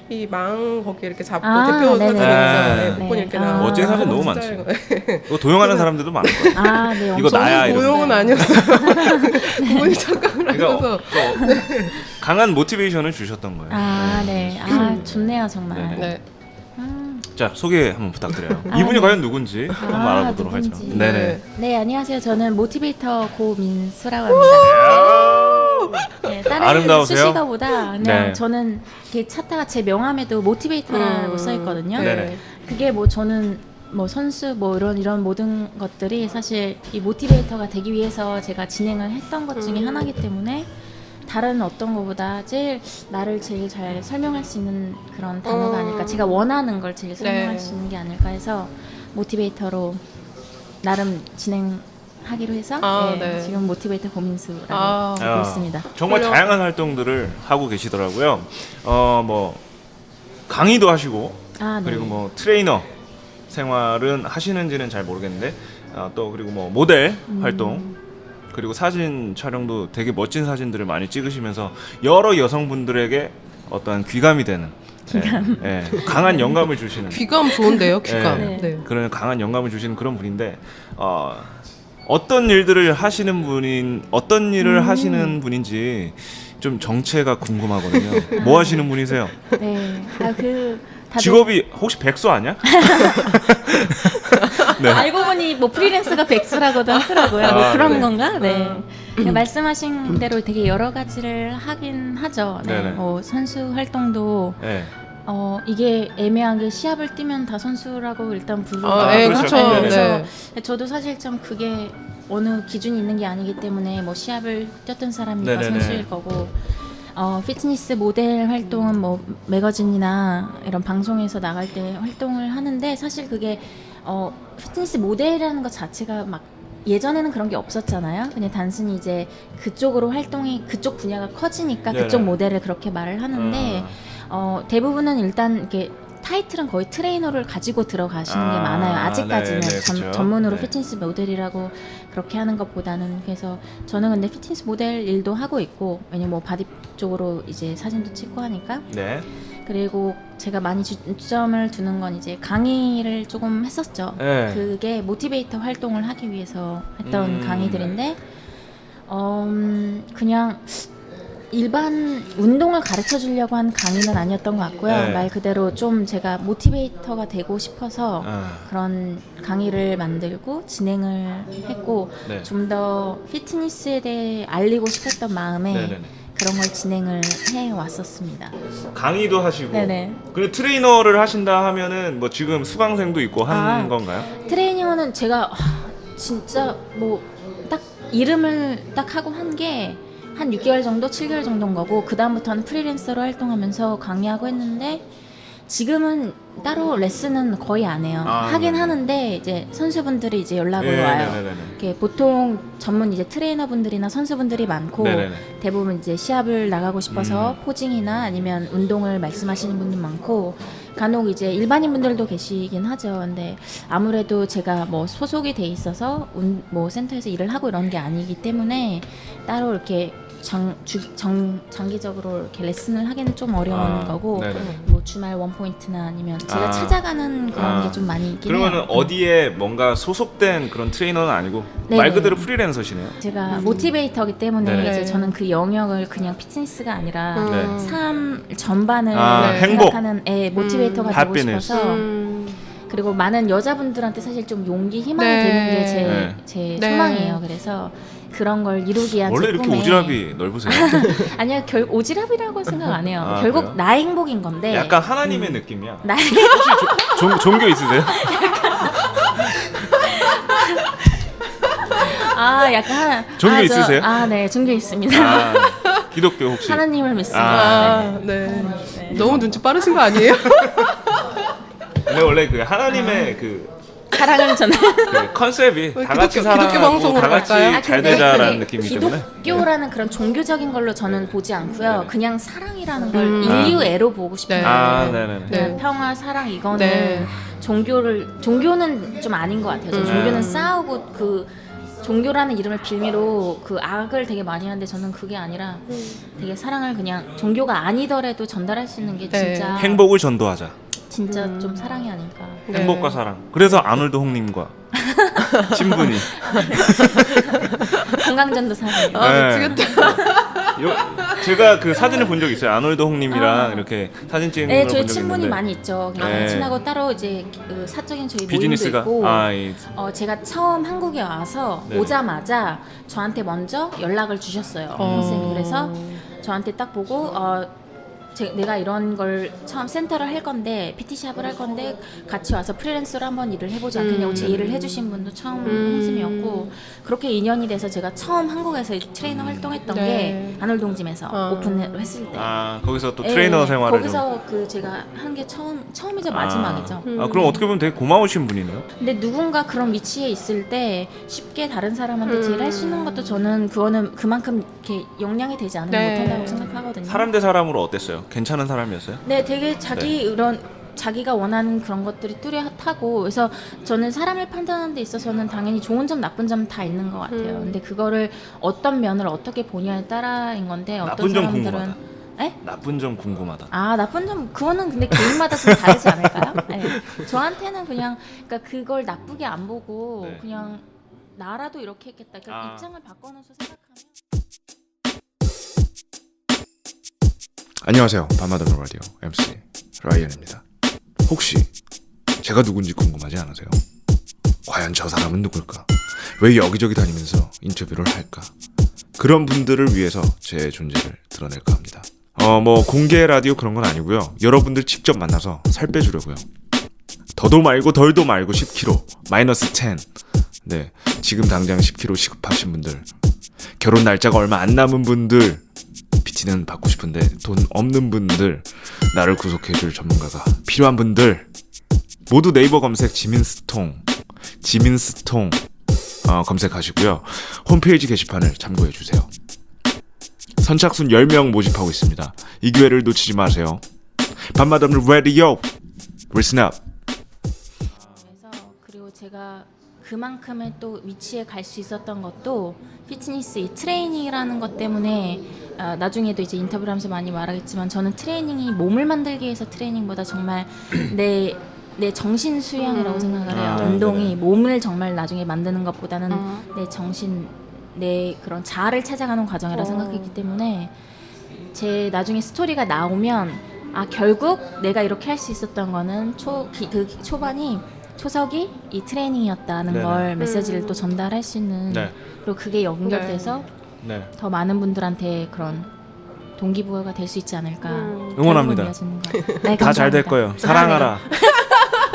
[SPEAKER 2] 이 망 거기 이렇게 잡고 대표
[SPEAKER 3] 네네.
[SPEAKER 2] 사진에서
[SPEAKER 1] 네.
[SPEAKER 2] 목걸이 이렇게
[SPEAKER 3] 네.
[SPEAKER 2] 나오고
[SPEAKER 1] 멋진 사진 너무 많지. 이거 도용하는 사람들도 많을 거예요.
[SPEAKER 3] 네,
[SPEAKER 1] 이거 나야
[SPEAKER 2] 저는
[SPEAKER 1] 이러면서.
[SPEAKER 2] 고용은 아니었어요. 그분이 착각을 하셔서
[SPEAKER 1] 강한 모티베이션을 주셨던 거예요.
[SPEAKER 3] 네. 좋네요, 정말.
[SPEAKER 2] 네.
[SPEAKER 1] 자, 소개 한번 부탁드려요. 이분이 과연 누군지 한번 알아보도록 하죠.
[SPEAKER 3] 누군지.
[SPEAKER 1] 네네.
[SPEAKER 3] 네, 안녕하세요. 저는 모티베이터 고민수라고 합니다. 네, 다른
[SPEAKER 1] 아름다우세요?
[SPEAKER 3] 수식어보다 그냥
[SPEAKER 1] 네.
[SPEAKER 3] 저는 이렇게 찾다가 제 명함에도 모티베이터라고 써 있거든요.
[SPEAKER 1] 네네.
[SPEAKER 3] 그게 뭐 저는 뭐 선수 뭐 이런 모든 것들이 사실 이 모티베이터가 되기 위해서 제가 진행을 했던 것 중에 하나이기 때문에 다른 어떤 것보다 나를 제일 잘 설명할 수 있는 그런 단어가 아닐까. 제가 원하는 걸 제일 설명할 수 있는 게 아닐까 해서 모티베이터로 나름 진행하기로 해서 지금 모티베이터 고민수라고 하고 있습니다.
[SPEAKER 1] 정말 다양한 활동들을 하고 계시더라고요. 뭐 강의도 하시고 그리고 뭐 트레이너 생활은 하시는지는 잘 모르겠는데 또 그리고 뭐 모델 활동 그리고 사진 촬영도 되게 멋진 사진들을 많이 찍으시면서 여러 여성분들에게 어떠한 귀감이 되는 강한 영감을 주시는
[SPEAKER 2] 귀감 좋은데요, 귀감.
[SPEAKER 3] 네.
[SPEAKER 1] 그런 강한 영감을 주시는 그런 분인데 어떤 일을 하시는 분인지 좀 정체가 궁금하거든요. 뭐 하시는 분이세요?
[SPEAKER 3] 네. 다들
[SPEAKER 1] 직업이 혹시 백수 아니야? 네.
[SPEAKER 3] 알고 보니 뭐 프리랜서가 백수라고도 하더라고요. 뭐 그런
[SPEAKER 1] 네네.
[SPEAKER 3] 건가? 네. 말씀하신 대로 되게 여러 가지를 하긴 하죠. 네.
[SPEAKER 1] 네네.
[SPEAKER 3] 뭐 선수 활동도
[SPEAKER 1] 네.
[SPEAKER 3] 이게 애매한 게 시합을 뛰면 다 선수라고 일단 부르고
[SPEAKER 2] 그렇죠.
[SPEAKER 3] 그래서 저도 사실 좀 그게 어느 기준이 있는 게 아니기 때문에 뭐 시합을 뛰었던 사람이니까
[SPEAKER 1] 네네네.
[SPEAKER 3] 선수일 거고 피트니스 모델 활동은 뭐 매거진이나 이런 방송에서 나갈 때 활동을 하는데 사실 그게 피트니스 모델이라는 것 자체가 막 예전에는 그런 게 없었잖아요. 그냥 단순히 이제 그쪽으로 그쪽 분야가 커지니까
[SPEAKER 1] 네네.
[SPEAKER 3] 그쪽 모델을 그렇게 말을 하는데 대부분은 일단 이렇게 타이틀은 거의 트레이너를 가지고 들어가시는 게 많아요. 아직까지는
[SPEAKER 1] 네네, 그쵸.
[SPEAKER 3] 전문으로
[SPEAKER 1] 네.
[SPEAKER 3] 피트니스 모델이라고 그렇게 하는 것보다는. 그래서 저는 근데 피트니스 모델 일도 하고 있고, 왜냐면 뭐 바디 쪽으로 이제 사진도 찍고 하니까.
[SPEAKER 1] 네.
[SPEAKER 3] 그리고 제가 많이 주점을 두는 건 이제 강의를 조금 했었죠.
[SPEAKER 1] 네.
[SPEAKER 3] 그게 모티베이터 활동을 하기 위해서 했던 강의들인데 그냥 일반 운동을 가르쳐 주려고 한 강의는 아니었던 것 같고요.
[SPEAKER 1] 네.
[SPEAKER 3] 말 그대로 좀 제가 모티베이터가 되고 싶어서 그런 강의를 만들고 진행을 했고
[SPEAKER 1] 네.
[SPEAKER 3] 좀 더 피트니스에 대해 알리고 싶었던 마음에
[SPEAKER 1] 네네네.
[SPEAKER 3] 그런 걸 진행을 해 왔었습니다.
[SPEAKER 1] 강의도 하시고
[SPEAKER 3] 네네.
[SPEAKER 1] 그리고 트레이너를 하신다 하면은 뭐 지금 수강생도 있고 한 건가요?
[SPEAKER 3] 트레이닝은 제가 진짜 뭐 딱 이름을 딱 하고 한 게 한 6개월 정도, 7개월 정도인 거고 그 다음부터는 프리랜서로 활동하면서 강의하고 했는데 지금은 따로 레슨은 거의 안 해요. 하긴
[SPEAKER 1] 네네.
[SPEAKER 3] 하는데 이제 선수분들이 이제 연락을 와요.
[SPEAKER 1] 네네네.
[SPEAKER 3] 이렇게 보통 전문 이제 트레이너분들이나 선수분들이 많고
[SPEAKER 1] 네네네.
[SPEAKER 3] 대부분 이제 시합을 나가고 싶어서 포징이나 아니면 운동을 말씀하시는 분들 많고 간혹 이제 일반인 분들도 계시긴 하죠. 근데 아무래도 제가 뭐 소속이 돼 있어서 뭐 센터에서 일을 하고 이런 게 아니기 때문에 따로 이렇게 장기적으로 이렇게 레슨을 하기는 좀 어려운 거고
[SPEAKER 1] 네네.
[SPEAKER 3] 뭐 주말 원포인트나 아니면 제가 찾아가는 그런 게 좀 많이 있긴
[SPEAKER 1] 그러면은
[SPEAKER 3] 해요.
[SPEAKER 1] 어디에 뭔가 소속된 그런 트레이너는 아니고
[SPEAKER 3] 네네.
[SPEAKER 1] 말 그대로 프리랜서시네요.
[SPEAKER 3] 제가 모티베이터기 때문에
[SPEAKER 1] 네네.
[SPEAKER 3] 이제 저는 그 영역을 그냥 피트니스가 아니라
[SPEAKER 1] 네.
[SPEAKER 3] 삶 전반을
[SPEAKER 1] 행복.
[SPEAKER 3] 생각하는 되고
[SPEAKER 1] happiness.
[SPEAKER 3] 싶어서 그리고 많은 여자분들한테 사실 좀 용기 희망이
[SPEAKER 2] 네.
[SPEAKER 3] 되는 게
[SPEAKER 1] 네.
[SPEAKER 3] 제
[SPEAKER 2] 네.
[SPEAKER 3] 소망이에요. 그래서 그런 걸 이루기 위한
[SPEAKER 1] 원래
[SPEAKER 3] 제
[SPEAKER 1] 이렇게
[SPEAKER 3] 꿈에
[SPEAKER 1] 오지랖이 넓으세요?
[SPEAKER 3] 아니요 오지랖이라고 생각 안 해요.
[SPEAKER 1] 아,
[SPEAKER 3] 결국
[SPEAKER 1] 그래요?
[SPEAKER 3] 나의 행복인 건데
[SPEAKER 1] 약간 하나님의 느낌이야.
[SPEAKER 3] 나의
[SPEAKER 1] 종교 있으세요?
[SPEAKER 3] 약간
[SPEAKER 1] 종교 있으세요?
[SPEAKER 3] 네 종교 있습니다.
[SPEAKER 1] 기독교 혹시?
[SPEAKER 3] 하나님을 믿습니다.
[SPEAKER 2] 네. 너무 눈치 빠르신 거 아니에요?
[SPEAKER 1] 근데 원래 그 하나님의 그
[SPEAKER 3] 사랑을 전해.
[SPEAKER 1] 그 컨셉이 다 같이
[SPEAKER 2] 기독교
[SPEAKER 1] 사랑하고
[SPEAKER 2] 방송으로
[SPEAKER 1] 다 같이
[SPEAKER 2] 갈까요?
[SPEAKER 1] 잘
[SPEAKER 3] 근데
[SPEAKER 1] 되자라는 느낌이기 때문에
[SPEAKER 3] 기독교라는 그런 종교적인 걸로 저는 보지 않고요.
[SPEAKER 1] 네네.
[SPEAKER 3] 그냥 사랑이라는 걸 인류애로 보고 싶어요.
[SPEAKER 2] 네.
[SPEAKER 1] 네네네.
[SPEAKER 3] 그냥 평화, 사랑 이거는
[SPEAKER 2] 네.
[SPEAKER 3] 종교는 좀 아닌 것 같아요. 저는 종교는 싸우고 그 종교라는 이름을 빌미로 그 악을 되게 많이 하는데 저는 그게 아니라 되게 사랑을 그냥 종교가 아니더라도 전달할 수 있는 게
[SPEAKER 2] 네.
[SPEAKER 3] 진짜
[SPEAKER 1] 행복을 전도하자.
[SPEAKER 3] 진짜 좀 사랑이 아닐까.
[SPEAKER 2] 네.
[SPEAKER 1] 행복과 사랑. 그래서 아놀드 홍님과 친분이.
[SPEAKER 3] 건강전도 사랑.
[SPEAKER 1] 네. 제가 그 사진을 본 적 있어요. 아놀드 홍님이랑 이렇게 사진 찍는
[SPEAKER 3] 네,
[SPEAKER 1] 걸
[SPEAKER 3] 저희
[SPEAKER 1] 본 적
[SPEAKER 3] 친분이
[SPEAKER 1] 있는데.
[SPEAKER 3] 많이 있죠. 그냥
[SPEAKER 1] 네.
[SPEAKER 3] 친하고 따로 이제 그 사적인 저희
[SPEAKER 1] 비즈니스가
[SPEAKER 3] 모임도 있고.
[SPEAKER 1] 이
[SPEAKER 3] 제가 처음 한국에 와서
[SPEAKER 1] 네네.
[SPEAKER 3] 오자마자 저한테 먼저 연락을 주셨어요. 선생님이. 그래서 저한테 딱 보고 내가 이런 걸 처음 센터를 할 건데 PT샵을 할 건데 같이 와서 프리랜서로 한번 일을 해보지 않겠냐고 제의를 해주신 분도 처음 홍심이었고 그렇게 인연이 돼서 제가 처음 한국에서 트레이너 활동했던
[SPEAKER 2] 네.
[SPEAKER 3] 게 아놀동짐에서 오픈을 했을 때
[SPEAKER 1] 거기서 또 트레이너 생활을
[SPEAKER 3] 거기서 그 제가 한 게 처음이자 마지막이죠.
[SPEAKER 1] 그럼 어떻게 보면 되게 고마우신 분이네요.
[SPEAKER 3] 근데 누군가 그런 위치에 있을 때 쉽게 다른 사람한테 제일 할 수 있는 것도 저는 그거는 그만큼 이렇게 역량이 되지 않으면
[SPEAKER 2] 네.
[SPEAKER 3] 못한다고 생각하거든요.
[SPEAKER 1] 사람 대 사람으로 어땠어요? 괜찮은 사람이었어요?
[SPEAKER 3] 네, 되게 자기가 원하는 그런 것들이 뚜렷하고 그래서 저는 사람을 판단하는 데 있어서는 당연히 좋은 점 나쁜 점 다 있는 것 같아요. 근데 그거를 어떤 면을 어떻게 보냐에 따라인 건데 어떤
[SPEAKER 1] 나쁜 점
[SPEAKER 3] 사람들은
[SPEAKER 1] 궁금하다.
[SPEAKER 3] 네?
[SPEAKER 1] 나쁜 점 궁금하다.
[SPEAKER 3] 나쁜 점 그거는 근데 개인마다 좀 다르지 않을까요? 네. 저한테는 그냥 그러니까 그걸 나쁘게 안 보고
[SPEAKER 1] 네.
[SPEAKER 3] 그냥 나라도 이렇게 했겠다. 그러니까 입장을 바꿔놓어서 생각하면.
[SPEAKER 4] 안녕하세요. 밤마다 라디오 MC 라이언입니다. 혹시 제가 누군지 궁금하지 않으세요? 과연 저 사람은 누굴까? 왜 여기저기 다니면서 인터뷰를 할까? 그런 분들을 위해서 제 존재를 드러낼까 합니다. 뭐 공개 라디오 그런 건 아니고요. 여러분들 직접 만나서 살 빼주려고요. 더도 말고 덜도 말고 10kg 마이너스 10. 네, 지금 당장 10kg 시급하신 분들, 결혼 날짜가 얼마 안 남은 분들, PT는 받고 싶은데 돈 없는 분들, 나를 구속해줄 전문가가 필요한 분들 모두 네이버 검색 지민스통 검색하시고요. 홈페이지 게시판을 참고해주세요. 선착순 10명 모집하고 있습니다. 이 기회를 놓치지 마세요. 밤마다 라디오 Listen up.
[SPEAKER 3] 그래서 그리고 제가 그만큼의 또 위치에 갈 수 있었던 것도 피트니스 이 트레이닝이라는 것 때문에 나중에도 이제 인터뷰를 하면서 많이 말하겠지만 저는 트레이닝이 몸을 만들기 위해서 트레이닝보다 정말 내 정신 수양이라고 생각을 해요. 운동이 몸을 정말 나중에 만드는 것보다는 내 정신, 내 그런 자아를 찾아가는 과정이라 생각했기 때문에 제 나중에 스토리가 나오면 결국 내가 이렇게 할 수 있었던 거는 초반이 초석이 이 트레이닝이었다는
[SPEAKER 1] 네네.
[SPEAKER 3] 걸 메시지를 또 전달할 수 있는
[SPEAKER 1] 네.
[SPEAKER 3] 그리고 그게 연결돼서
[SPEAKER 1] 네.
[SPEAKER 3] 더 많은 분들한테 그런 동기부여가 될 수 있지 않을까.
[SPEAKER 1] 응원합니다.
[SPEAKER 3] 네,
[SPEAKER 1] 다 잘 될
[SPEAKER 3] 감사합니다.
[SPEAKER 1] 거예요. 사랑하라.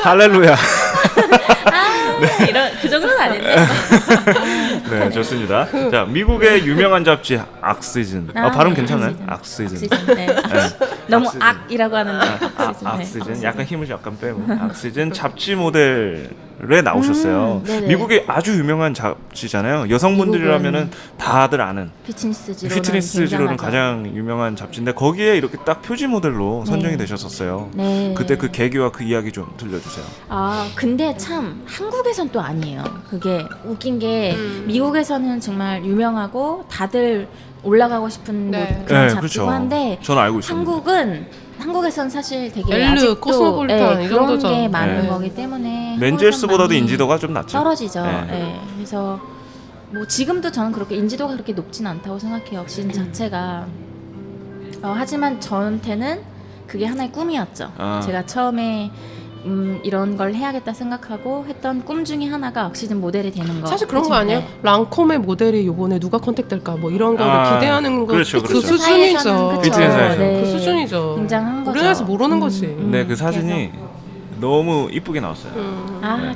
[SPEAKER 1] 할렐루야.
[SPEAKER 3] 이런 그 정도는 아닌데.
[SPEAKER 1] 네, 좋습니다. 자, 미국의 유명한 잡지 악시즌. 발음
[SPEAKER 3] 네,
[SPEAKER 1] 괜찮아요? 악시즌.
[SPEAKER 3] 네. 너무
[SPEAKER 1] 악시즌.
[SPEAKER 3] 악이라고 하는데. 악시즌. 네.
[SPEAKER 1] 악시즌. 약간 힘을 약간 빼고. 악시즌 잡지 모델에 나오셨어요.
[SPEAKER 3] 네네.
[SPEAKER 1] 미국의 아주 유명한 잡지잖아요. 여성분들이라면은 다들 아는.
[SPEAKER 3] 피트니스
[SPEAKER 1] 지로는 가장 유명한 잡지인데 거기에 이렇게 딱 표지 모델로 선정이 되셨었어요.
[SPEAKER 3] 네.
[SPEAKER 1] 그때 그 계기와 그 이야기 좀 들려주세요.
[SPEAKER 3] 근데 참 한국에선 또 아니에요. 그게 웃긴 게 미국에서는 정말 유명하고 다들 올라가고 싶은
[SPEAKER 2] 네.
[SPEAKER 3] 뭐 그런
[SPEAKER 1] 네,
[SPEAKER 3] 잡지고
[SPEAKER 1] 그렇죠.
[SPEAKER 3] 한데
[SPEAKER 1] 저는 알고 있습니다.
[SPEAKER 3] 한국에선 사실 되게
[SPEAKER 2] 엘르,
[SPEAKER 3] 아직도
[SPEAKER 2] 코스모폴리탄 이
[SPEAKER 3] 그런
[SPEAKER 2] 정도죠.
[SPEAKER 3] 게 많은
[SPEAKER 1] 네.
[SPEAKER 3] 거기 때문에
[SPEAKER 1] 렌젤스보다도
[SPEAKER 3] 한국에선 많이
[SPEAKER 1] 인지도가 좀 낮죠.
[SPEAKER 3] 떨어지죠.
[SPEAKER 1] 네.
[SPEAKER 3] 네. 그래서 뭐 지금도 저는 그렇게 인지도가 그렇게 높진 않다고 생각해요. 옥시즌 자체가. 하지만 저한테는 그게 하나의 꿈이었죠. 제가 처음에 이런 걸 해야겠다 생각하고 했던 꿈 중에 하나가 옥시즌 모델이 되는 거.
[SPEAKER 2] 사실 그런 거 아니에요? 랑콤의 모델이 요번에 누가 컨택될까 뭐 이런 거를 기대하는 거
[SPEAKER 1] 그렇죠,
[SPEAKER 2] 그
[SPEAKER 1] 그렇죠.
[SPEAKER 2] 수준이죠.
[SPEAKER 3] 그쵸.
[SPEAKER 1] 비트인사에서.
[SPEAKER 2] 그 수준이죠.
[SPEAKER 3] 굉장한 거죠.
[SPEAKER 2] 우리나라에서 모르는 거지.
[SPEAKER 1] 근데 그 사진이 너무 이쁘게 나왔어요.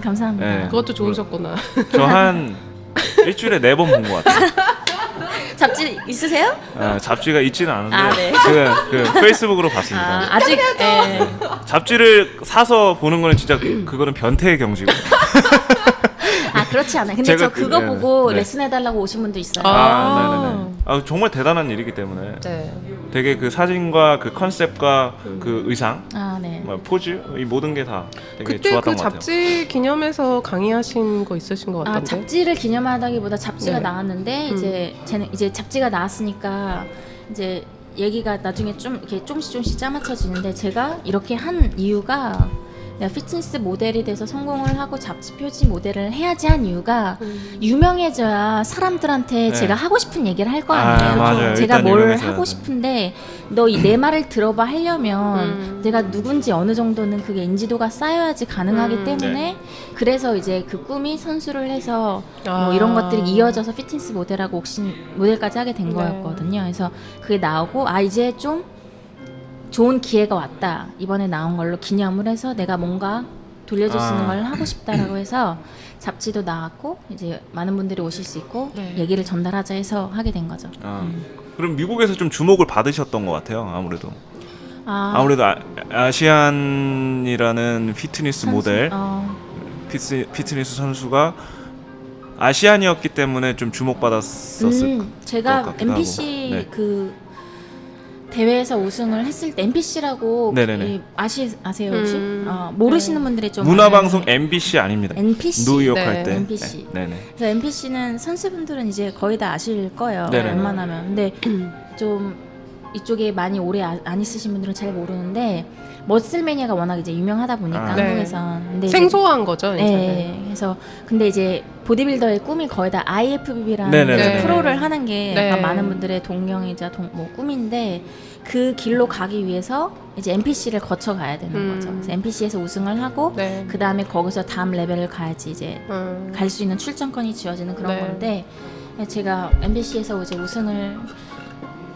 [SPEAKER 3] 감사합니다.
[SPEAKER 1] 네.
[SPEAKER 2] 그것도 좋으셨구나.
[SPEAKER 1] 저 한 일주일에 4번 본 것 같아요.
[SPEAKER 3] 잡지 있으세요?
[SPEAKER 1] 잡지가 있지는 않은데
[SPEAKER 3] 네.
[SPEAKER 1] 그 페이스북으로 봤습니다.
[SPEAKER 3] 아직
[SPEAKER 1] 잡지를 사서 보는 거는 진짜 그거는 변태의 경지고.
[SPEAKER 3] 그렇지 않아요. 근데
[SPEAKER 1] 제가
[SPEAKER 3] 저 그거
[SPEAKER 1] 네,
[SPEAKER 3] 보고
[SPEAKER 1] 네.
[SPEAKER 3] 레슨해달라고 오신 분도 있어요.
[SPEAKER 1] 네네네. 정말 대단한 일이기 때문에
[SPEAKER 2] 네.
[SPEAKER 1] 되게 그 사진과 그 컨셉과 그 의상,
[SPEAKER 3] 네.
[SPEAKER 1] 포즈 이 모든 게 다 되게
[SPEAKER 2] 그때
[SPEAKER 1] 좋았던
[SPEAKER 2] 그
[SPEAKER 1] 것 같아요.
[SPEAKER 2] 잡지 기념해서 강의하신 거 있으신 것 같던데.
[SPEAKER 3] 잡지를 기념하다기보다 잡지가
[SPEAKER 2] 네.
[SPEAKER 3] 나왔는데 이제 잡지가 나왔으니까 이제 얘기가 나중에 좀 이렇게 조금씩 짜맞춰지는데 제가 이렇게 한 이유가 내가 피트니스 모델이 돼서 성공을 하고 잡지 표지 모델을 해야지 한 이유가 유명해져야 사람들한테
[SPEAKER 1] 네.
[SPEAKER 3] 제가 하고 싶은 얘기를 할 거 아니에요.
[SPEAKER 1] 맞아요.
[SPEAKER 3] 제가
[SPEAKER 1] 일단
[SPEAKER 3] 뭘
[SPEAKER 1] 유명해져야
[SPEAKER 3] 하고
[SPEAKER 1] 돼.
[SPEAKER 3] 싶은데 너 내 말을 들어봐 하려면 내가 누군지 어느 정도는 그게 인지도가 쌓여야지 가능하기 때문에
[SPEAKER 1] 네.
[SPEAKER 3] 그래서 이제 그 꿈이 선수를 해서 뭐 이런 것들이 이어져서 피트니스 모델하고 옥신 모델까지 하게 된
[SPEAKER 2] 네.
[SPEAKER 3] 거였거든요. 그래서 그게 나오고 이제 좀 좋은 기회가 왔다. 이번에 나온 걸로 기념을 해서 내가 뭔가 돌려줄 수 있는 걸 하고 싶다라고 해서 잡지도 나왔고 이제 많은 분들이 오실 수 있고
[SPEAKER 2] 네.
[SPEAKER 3] 얘기를 전달하자 해서 하게 된 거죠.
[SPEAKER 1] 그럼 미국에서 좀 주목을 받으셨던 것 같아요. 아무래도
[SPEAKER 3] 아무래도
[SPEAKER 1] 아시안이라는 피트니스 모델 피트니스 선수가 아시안이었기 때문에 좀 주목받았었을
[SPEAKER 3] 제가
[SPEAKER 1] 것 같기도
[SPEAKER 3] MBC
[SPEAKER 1] 하고. 네.
[SPEAKER 3] 그 대회에서 우승을 했을 때 MBC라고
[SPEAKER 1] 네네네.
[SPEAKER 3] 아세요 혹시? 모르시는 분들이 좀
[SPEAKER 1] 문화방송
[SPEAKER 3] 많아요.
[SPEAKER 1] MBC 아닙니다.
[SPEAKER 3] NPC.
[SPEAKER 1] 뉴욕
[SPEAKER 2] 네.
[SPEAKER 1] 할 때.
[SPEAKER 3] NBC.
[SPEAKER 1] 네네.
[SPEAKER 3] 그래서 MBC는 선수분들은 이제 거의 다 아실 거예요.
[SPEAKER 1] 네네.
[SPEAKER 3] 웬만하면. 근데 좀 이쪽에 많이 오래 안 있으신 분들은 잘 모르는데 머슬매니아가 워낙 이제 유명하다 보니까
[SPEAKER 2] 네.
[SPEAKER 3] 한국에선. 근데
[SPEAKER 2] 생소한 거죠. 이제.
[SPEAKER 3] 네. 그래서 근데 이제 보디빌더의 꿈이 거의 다 IFBB라는
[SPEAKER 1] 네네네.
[SPEAKER 3] 프로를 하는 게
[SPEAKER 2] 네.
[SPEAKER 3] 약간 많은 분들의 동경이자 뭐 꿈인데 그 길로 가기 위해서 이제 NPC를 거쳐 가야 되는 거죠. 그래서 NPC에서 우승을 하고
[SPEAKER 2] 네.
[SPEAKER 3] 그 다음에 거기서 다음 레벨을 가야지 이제 갈 수 있는 출전권이 주어지는 그런
[SPEAKER 2] 네.
[SPEAKER 3] 건데 제가 MBC에서 이제 우승을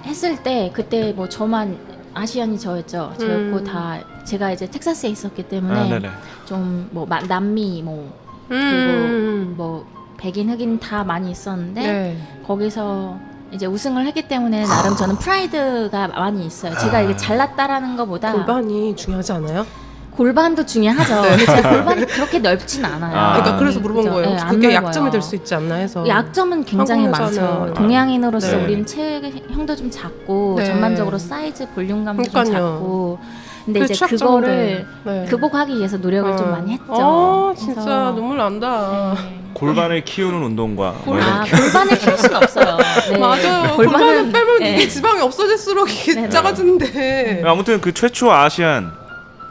[SPEAKER 3] 했을 때 그때 뭐 저만 아시안이 저였죠. 저였고 다 제가 이제 텍사스에 있었기 때문에
[SPEAKER 1] 네네.
[SPEAKER 3] 좀 뭐 남미 뭐 그리고 뭐 백인 흑인 다 많이 있었는데
[SPEAKER 2] 네.
[SPEAKER 3] 거기서 이제 우승을 했기 때문에 나름 저는 프라이드가 많이 있어요. 제가 이게 잘났다라는 것보다
[SPEAKER 2] 골반이 중요하지 않아요?
[SPEAKER 3] 골반도 중요하죠. 근데 제가 골반이 그렇게 넓진 않아요.
[SPEAKER 2] 그러니까 그래서 물어본
[SPEAKER 3] 그죠?
[SPEAKER 2] 거예요.
[SPEAKER 3] 네, 안
[SPEAKER 2] 그게
[SPEAKER 3] 넓어요.
[SPEAKER 2] 약점이 될 수 있지 않나 해서.
[SPEAKER 3] 약점은 굉장히 많죠.
[SPEAKER 2] 한국에서는
[SPEAKER 3] 동양인으로서
[SPEAKER 2] 네.
[SPEAKER 3] 우리는 체형도 좀 작고
[SPEAKER 2] 네.
[SPEAKER 3] 전반적으로 사이즈 볼륨감도 좀
[SPEAKER 2] 그러니까요.
[SPEAKER 3] 작고 근데
[SPEAKER 2] 그게
[SPEAKER 3] 이제
[SPEAKER 2] 취약점인데.
[SPEAKER 3] 그거를
[SPEAKER 2] 네.
[SPEAKER 3] 극복하기 위해서 노력을 좀 많이 했죠.
[SPEAKER 2] 진짜
[SPEAKER 3] 그래서
[SPEAKER 2] 눈물 난다.
[SPEAKER 1] 골반을 키우는 운동과 뭐 이런
[SPEAKER 3] 골반을 키울 수는 없어요. 네.
[SPEAKER 2] 맞아요. 골반을 빼면
[SPEAKER 3] 네.
[SPEAKER 2] 이게 지방이 없어질수록 이게
[SPEAKER 3] 네.
[SPEAKER 2] 작아지는데.
[SPEAKER 1] 아무튼 그 최초 아시안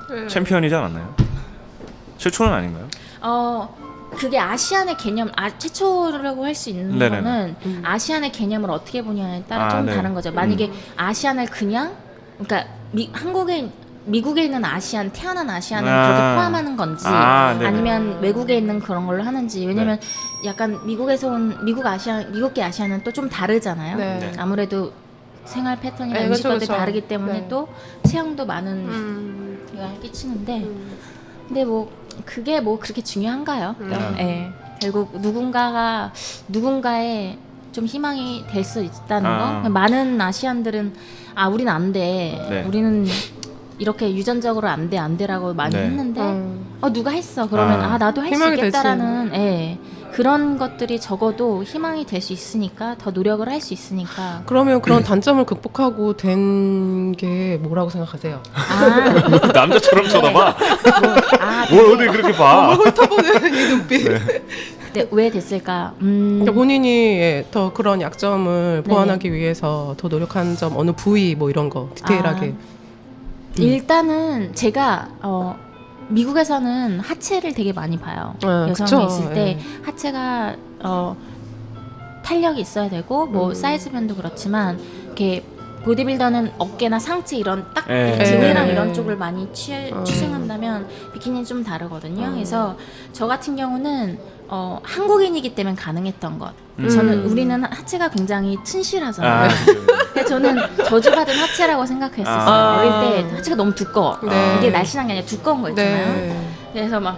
[SPEAKER 2] 네.
[SPEAKER 1] 챔피언이지 않았나요? 최초는 아닌가요?
[SPEAKER 3] 그게 아시안의 개념, 최초라고 할 수 있는
[SPEAKER 1] 네네네.
[SPEAKER 3] 거는 아시안의 개념을 어떻게 보냐에 따라 좀
[SPEAKER 1] 네.
[SPEAKER 3] 다른 거죠. 만약에 아시안을 그냥, 그러니까 미국에 있는 아시안, 태어난 아시안을 그렇게 포함하는 건지
[SPEAKER 1] 네네.
[SPEAKER 3] 아니면 외국에 있는 그런 걸로 하는지. 왜냐면 약간 미국에서 온 미국계 아시안은 또 좀 다르잖아요.
[SPEAKER 2] 네.
[SPEAKER 3] 아무래도 생활 패턴이나
[SPEAKER 2] 네,
[SPEAKER 3] 음식과도
[SPEAKER 2] 그쵸.
[SPEAKER 3] 다르기 때문에
[SPEAKER 2] 네.
[SPEAKER 3] 또 체형도 많은 영향을 끼치는데 근데 뭐 그게 뭐 그렇게 중요한가요? 네. 결국 누군가의 좀 희망이 될 수 있다는 거. 많은 아시안들은 우리는 안 돼.
[SPEAKER 1] 네.
[SPEAKER 3] 우리는 이렇게 유전적으로 안 돼라고 많이
[SPEAKER 1] 네.
[SPEAKER 3] 했는데 누가 했어. 그러면 나도 할 수
[SPEAKER 2] 희망이
[SPEAKER 3] 있겠다라는 그런 것들이 적어도 희망이 될 수 있으니까 더 노력을 할 수 있으니까.
[SPEAKER 2] 그러면 그런 단점을 극복하고 된 게 뭐라고 생각하세요?
[SPEAKER 1] 남자처럼 쳐다봐. 뭘 어디 그렇게 봐?
[SPEAKER 2] 훑어보는 이 눈빛.
[SPEAKER 3] 네, 왜 됐을까?
[SPEAKER 2] 그러니까 본인이 더 그런 약점을 보완하기 위해서 더 노력한 점 어느 부위 뭐 이런 거 디테일하게.
[SPEAKER 3] 일단은 제가 미국에서는 하체를 되게 많이 봐요. 여성이
[SPEAKER 2] 그쵸.
[SPEAKER 3] 있을 때 하체가 탄력이 있어야 되고 뭐 사이즈면도 그렇지만 이렇게 보디빌더는 어깨나 상체 이런 딱 등이랑 이런 쪽을 많이 추진한다면 비키니는 좀 다르거든요. 그래서 저 같은 경우는 한국인이기 때문에 가능했던 것. 우리는 하체가 굉장히 튼실하잖아요. 그래서 저는 저주받은 하체라고 생각했었어요. 어릴 때 하체가 너무 두꺼워. 이게 날씬한 게 아니라 두꺼운 거 있잖아요. 그래서 막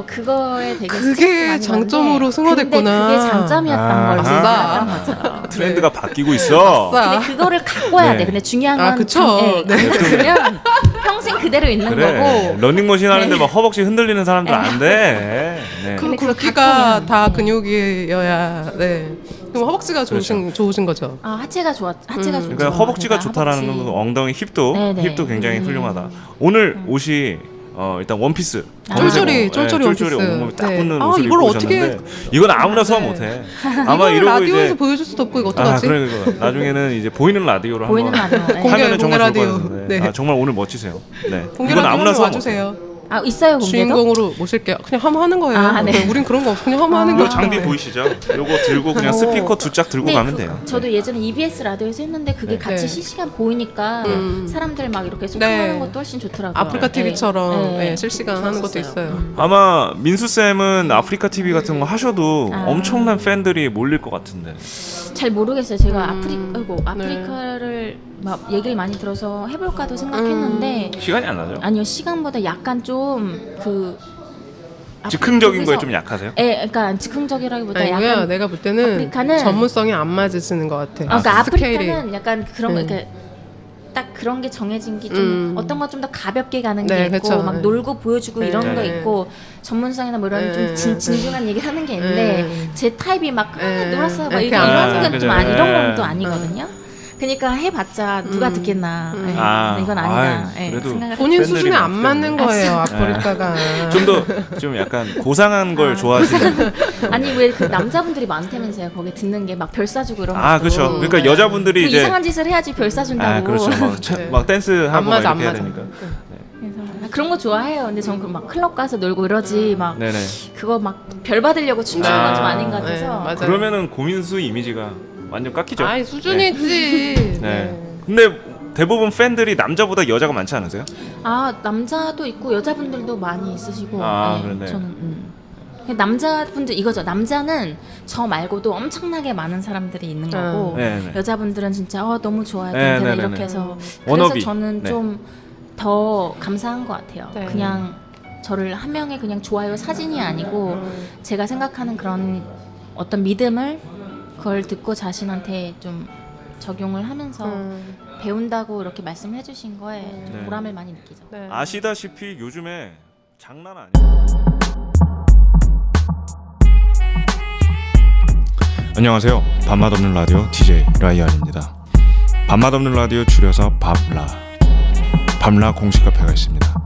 [SPEAKER 3] 그거에 되게
[SPEAKER 2] 그게 장점으로 승화됐구나.
[SPEAKER 3] 근데 그게 장점이었던 걸로
[SPEAKER 2] 아싸.
[SPEAKER 3] 생각했던 거죠.
[SPEAKER 1] 트렌드가 바뀌고 있어.
[SPEAKER 2] 아싸.
[SPEAKER 3] 근데 그거를 갖고 와야 돼.
[SPEAKER 1] 네.
[SPEAKER 3] 근데 중요한 건
[SPEAKER 2] 그쵸.
[SPEAKER 3] 그러면 평생 그대로 있는 거고.
[SPEAKER 1] 러닝머신 하는데 막 허벅지 흔들리는 사람들 안 돼. 네.
[SPEAKER 2] 그
[SPEAKER 3] 그걸
[SPEAKER 2] 굵기가
[SPEAKER 3] 갖고
[SPEAKER 2] 다 근육이어야. 네. 그럼 허벅지가 좋으신 거죠.
[SPEAKER 3] 하체가 좋아. 하체가 좋죠.
[SPEAKER 1] 그러니까 허벅지가
[SPEAKER 3] 그러니까
[SPEAKER 1] 좋다라는
[SPEAKER 3] 허벅지.
[SPEAKER 1] 건 엉덩이 힙도 굉장히 훌륭하다. 오늘 옷이 일단 원피스
[SPEAKER 2] 쫄쫄이
[SPEAKER 1] 쫄쫄이
[SPEAKER 2] 원피스.
[SPEAKER 1] 온몸에 딱
[SPEAKER 2] 네.
[SPEAKER 1] 붙는 옷을
[SPEAKER 2] 이걸
[SPEAKER 1] 입고
[SPEAKER 2] 어떻게
[SPEAKER 1] 오셨는데 이건 아무나 소화 못해. 아마
[SPEAKER 2] 이걸
[SPEAKER 1] 이러고
[SPEAKER 2] 라디오에서
[SPEAKER 1] 이제
[SPEAKER 2] 보여줄 수도 없고 이거 어떡하지?
[SPEAKER 1] 그러니까 나중에는 이제 보이는 라디오로
[SPEAKER 3] 보이는
[SPEAKER 1] 한번
[SPEAKER 3] 라디오. 네.
[SPEAKER 1] 하면은 정말
[SPEAKER 2] 공개
[SPEAKER 1] 좋을 것
[SPEAKER 2] 라디오.
[SPEAKER 1] 같은데.
[SPEAKER 2] 네.
[SPEAKER 1] 정말 오늘 멋지세요. 네.
[SPEAKER 2] 공개
[SPEAKER 1] 이건 아무나
[SPEAKER 2] 라디오로
[SPEAKER 1] 소화
[SPEAKER 2] 와주세요.
[SPEAKER 3] 있어요 공개도?
[SPEAKER 2] 주인공으로 모실게요. 그냥 하면 하는 거예요.
[SPEAKER 3] 네.
[SPEAKER 2] 우린 그런 거 없어. 그냥 하면 하는
[SPEAKER 1] 못해.
[SPEAKER 2] 거예요.
[SPEAKER 1] 요 장비 보이시죠? 요거 들고 그냥 스피커 두 짝 들고
[SPEAKER 3] 근데
[SPEAKER 1] 가면 돼요.
[SPEAKER 3] 저도 예전에 EBS 라디오에서 했는데 그게
[SPEAKER 1] 네.
[SPEAKER 3] 같이
[SPEAKER 2] 네.
[SPEAKER 3] 실시간 보이니까 사람들 막 이렇게 소통하는 것도 훨씬 좋더라고요.
[SPEAKER 2] 아프리카 TV처럼
[SPEAKER 3] 네.
[SPEAKER 2] 실시간 하는 것도
[SPEAKER 3] 좋았었어요.
[SPEAKER 2] 있어요.
[SPEAKER 1] 아마 민수 쌤은 아프리카 TV 같은 거 하셔도 엄청난 팬들이 몰릴 것 같은데.
[SPEAKER 3] 잘 모르겠어요. 제가 아프리카를 막 얘기를 많이 들어서 해볼까도 생각했는데
[SPEAKER 1] 시간이 안 나죠?
[SPEAKER 3] 아니요 시간보다 약간 좀
[SPEAKER 1] 즉흥적인 거에 좀 약하세요?
[SPEAKER 3] 그러니까 즉흥적이라기보다 약간
[SPEAKER 2] 내가 볼 때는
[SPEAKER 3] 아프리카는
[SPEAKER 2] 전문성이 안 맞으시는 것 같아.
[SPEAKER 3] 그러니까
[SPEAKER 2] 스케일이.
[SPEAKER 3] 아프리카는 약간 그런 거 이렇게 딱 그런 게 정해진 게 좀 어떤 건 좀 더 가볍게 가는 게 있고
[SPEAKER 2] 그쵸.
[SPEAKER 3] 막 놀고 보여주고 이런 거 있고 전문성이나 뭐 이런 좀 진중한 얘기를 하는 게 있는데 제 타입이 막 놀았어요 막
[SPEAKER 2] 이렇게
[SPEAKER 3] 이런 건
[SPEAKER 1] 그죠.
[SPEAKER 3] 좀 이런 건 또 아니거든요. 그러니까 해봤자 누가 듣겠나. 이건 아니다.
[SPEAKER 1] 그래도
[SPEAKER 3] 생각을
[SPEAKER 2] 본인
[SPEAKER 1] 팬들이
[SPEAKER 2] 수준에 안
[SPEAKER 1] 많기
[SPEAKER 2] 맞는
[SPEAKER 1] 때문에.
[SPEAKER 2] 거예요. 아프리카가.
[SPEAKER 1] 좀 약간 고상한 걸 좋아하시는.
[SPEAKER 3] 아니 왜 그 남자분들이 많다면서요. 거기 듣는 게 막 별 쏴주고 이런 거.
[SPEAKER 1] 그렇죠. 그러니까 여자분들이 이제
[SPEAKER 3] 이상한 짓을 해야지 별 쏴준다고.
[SPEAKER 1] 그렇죠. 막 댄스 하고 막 이렇게 해야 되니까.
[SPEAKER 3] 그래서 그런 거 좋아해요. 근데 저는 막 클럽 가서 놀고 이러지 막
[SPEAKER 1] 네네.
[SPEAKER 3] 그거 막 별 받으려고 춤추는 건 좀 아닌 것 같아서.
[SPEAKER 2] 맞아요.
[SPEAKER 1] 그러면은 고민수 이미지가 완전 깎이죠.
[SPEAKER 2] 수준이지.
[SPEAKER 1] 네. 근데 대부분 팬들이 남자보다 여자가 많지 않으세요?
[SPEAKER 3] 남자도 있고 여자분들도 많이 있으시고.
[SPEAKER 1] 그런데.
[SPEAKER 3] 저는 남자분들 이거죠. 남자는 저 말고도 엄청나게 많은 사람들이 있는 거고
[SPEAKER 1] 네네.
[SPEAKER 3] 여자분들은 진짜 너무 좋아요.
[SPEAKER 1] 네네네네.
[SPEAKER 3] 이렇게 해서 그래서
[SPEAKER 1] 워너비.
[SPEAKER 3] 저는
[SPEAKER 1] 네.
[SPEAKER 3] 좀 더 감사한 것 같아요.
[SPEAKER 2] 네.
[SPEAKER 3] 그냥 저를 한 명의 그냥 좋아요 사진이 아니고 제가 생각하는 그런 어떤 믿음을 그걸 듣고 자신한테 좀 적용을 하면서 배운다고 이렇게 말씀을 해주신 거에 좀
[SPEAKER 1] 네.
[SPEAKER 3] 보람을 많이 느끼죠.
[SPEAKER 2] 네.
[SPEAKER 1] 아시다시피 요즘에 장난 아니에요. 안녕하세요. 밤맛 없는 라디오 DJ 라이언입니다. 밤맛 없는 라디오 줄여서 밥라. 밤라 공식 카페가 있습니다.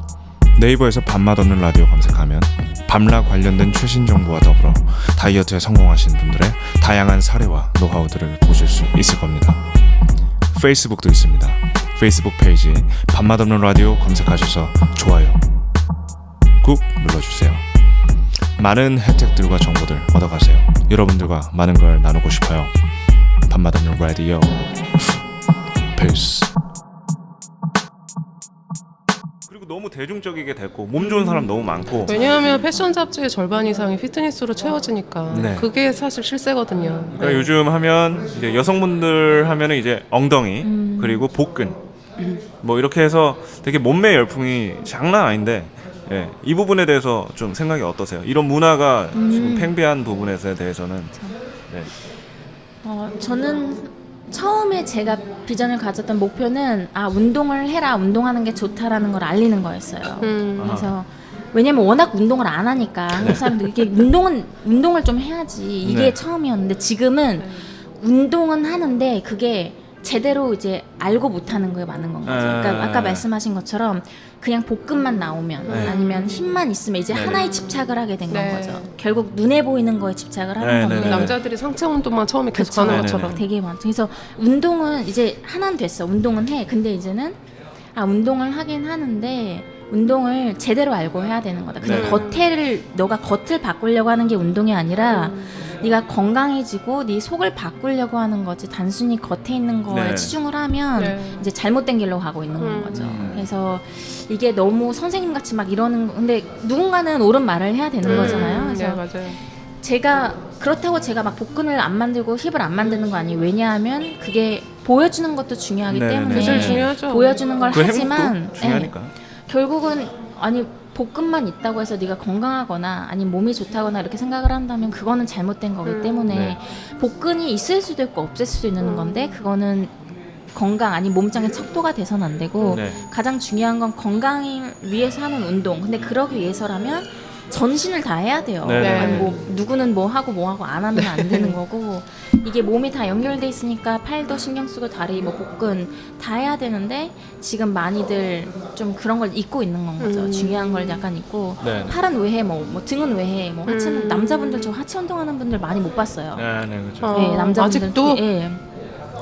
[SPEAKER 1] 네이버에서 밤맛 없는 라디오 검색하면 밤라 관련된 최신 정보와 더불어 다이어트에 성공하신 분들의 다양한 사례와 노하우들을 보실 수 있을 겁니다. 페이스북도 있습니다. 페이스북 페이지 밤맛 없는 라디오 검색하셔서 좋아요 꾹 눌러주세요. 많은 혜택들과 정보들 얻어가세요. 여러분들과 많은 걸 나누고 싶어요. 밤맛 없는 라디오 페이스. 그리고 너무 대중적이게 됐고 몸 좋은 사람 너무 많고.
[SPEAKER 2] 왜냐하면 패션 잡지의 절반 이상이 피트니스로 채워지니까
[SPEAKER 1] 네.
[SPEAKER 2] 그게 사실 실세거든요.
[SPEAKER 1] 그러니까 요즘 하면 이제 여성분들 하면은 이제 엉덩이 그리고 복근 뭐 이렇게 해서 되게 몸매 열풍이 장난 아닌데 예, 이 부분에 대해서 좀 생각이 어떠세요? 이런 문화가 지금 팽배한 부분에 대해서는 네.
[SPEAKER 3] 저는 처음에 제가 비전을 가졌던 목표는 운동을 해라, 운동하는 게 좋다라는 걸 알리는 거였어요. 그래서 왜냐면 워낙 운동을 안 하니까 한국 사람들이 이게 운동을 좀 해야지 이게
[SPEAKER 1] 네.
[SPEAKER 3] 처음이었는데 지금은 운동은 하는데 그게 제대로 이제 알고 못하는 거에 많은 건 거죠. 그러니까 아까 말씀하신 것처럼 그냥 복근만 나오면
[SPEAKER 1] 네.
[SPEAKER 3] 아니면 힘만 있으면 이제
[SPEAKER 1] 네.
[SPEAKER 3] 하나에 집착을 하게 된
[SPEAKER 2] 네.
[SPEAKER 3] 건 거죠. 결국 눈에 보이는 거에 집착을 하는
[SPEAKER 1] 네,
[SPEAKER 3] 건데
[SPEAKER 1] 네, 네.
[SPEAKER 2] 남자들이 상체 운동만 처음에 계속
[SPEAKER 3] 그쵸.
[SPEAKER 2] 하는
[SPEAKER 1] 네, 네,
[SPEAKER 2] 것처럼.
[SPEAKER 3] 되게 많죠. 그래서 운동은 이제 하나는 됐어. 운동은 해. 근데 이제는 운동을 하긴 하는데 운동을 제대로 알고 해야 되는 거다. 그냥
[SPEAKER 1] 네.
[SPEAKER 3] 너가 겉을 바꾸려고 하는 게 운동이 아니라 네가 건강해지고 네 속을 바꾸려고 하는 거지. 단순히 겉에 있는 거에
[SPEAKER 1] 네.
[SPEAKER 3] 치중을 하면
[SPEAKER 2] 네.
[SPEAKER 3] 이제 잘못된 길로 가고 있는 건 거죠. 그래서 이게 너무 선생님 같이 막 이러는 근데 누군가는 옳은 말을 해야 되는 거잖아요. 그래서
[SPEAKER 2] 네, 맞아요.
[SPEAKER 3] 제가 그렇다고 제가 막 복근을 안 만들고 힙을 안 만드는 거 아니에요. 왜냐하면 그게 보여주는 것도 중요하기
[SPEAKER 1] 네네네.
[SPEAKER 3] 때문에
[SPEAKER 2] 제일 중요하죠.
[SPEAKER 3] 보여주는 걸
[SPEAKER 1] 그
[SPEAKER 3] 하지만
[SPEAKER 1] 행복도 중요하니까.
[SPEAKER 3] 결국은 복근만 있다고 해서 네가 건강하거나 아니면 몸이 좋다거나 이렇게 생각을 한다면 그거는 잘못된 거기 때문에
[SPEAKER 1] 네.
[SPEAKER 3] 복근이 있을 수도 있고 없을 수도 있는 건데 그거는 건강 아니 몸짱의 척도가 돼서는 안 되고
[SPEAKER 1] 네.
[SPEAKER 3] 가장 중요한 건 건강을 위해서 하는 운동. 근데 그러기 위해서라면 전신을 다 해야 돼요.
[SPEAKER 1] 네.
[SPEAKER 3] 아니 뭐 누구는 뭐 하고 안 하면 안 되는 거고 이게 몸이 다 연결돼 있으니까 팔도 신경 쓰고 다리 뭐 복근 다 해야 되는데 지금 많이들 좀 그런 걸 잊고 있는 건 거죠. 중요한 걸 약간 잊고
[SPEAKER 1] 네.
[SPEAKER 3] 팔은 왜 해? 뭐 등은 왜 해? 뭐 하체는 남자분들 저 하체 운동하는 분들 많이 못 봤어요.
[SPEAKER 1] 네, 네, 그렇죠.
[SPEAKER 3] 네, 남자분들
[SPEAKER 2] 아직도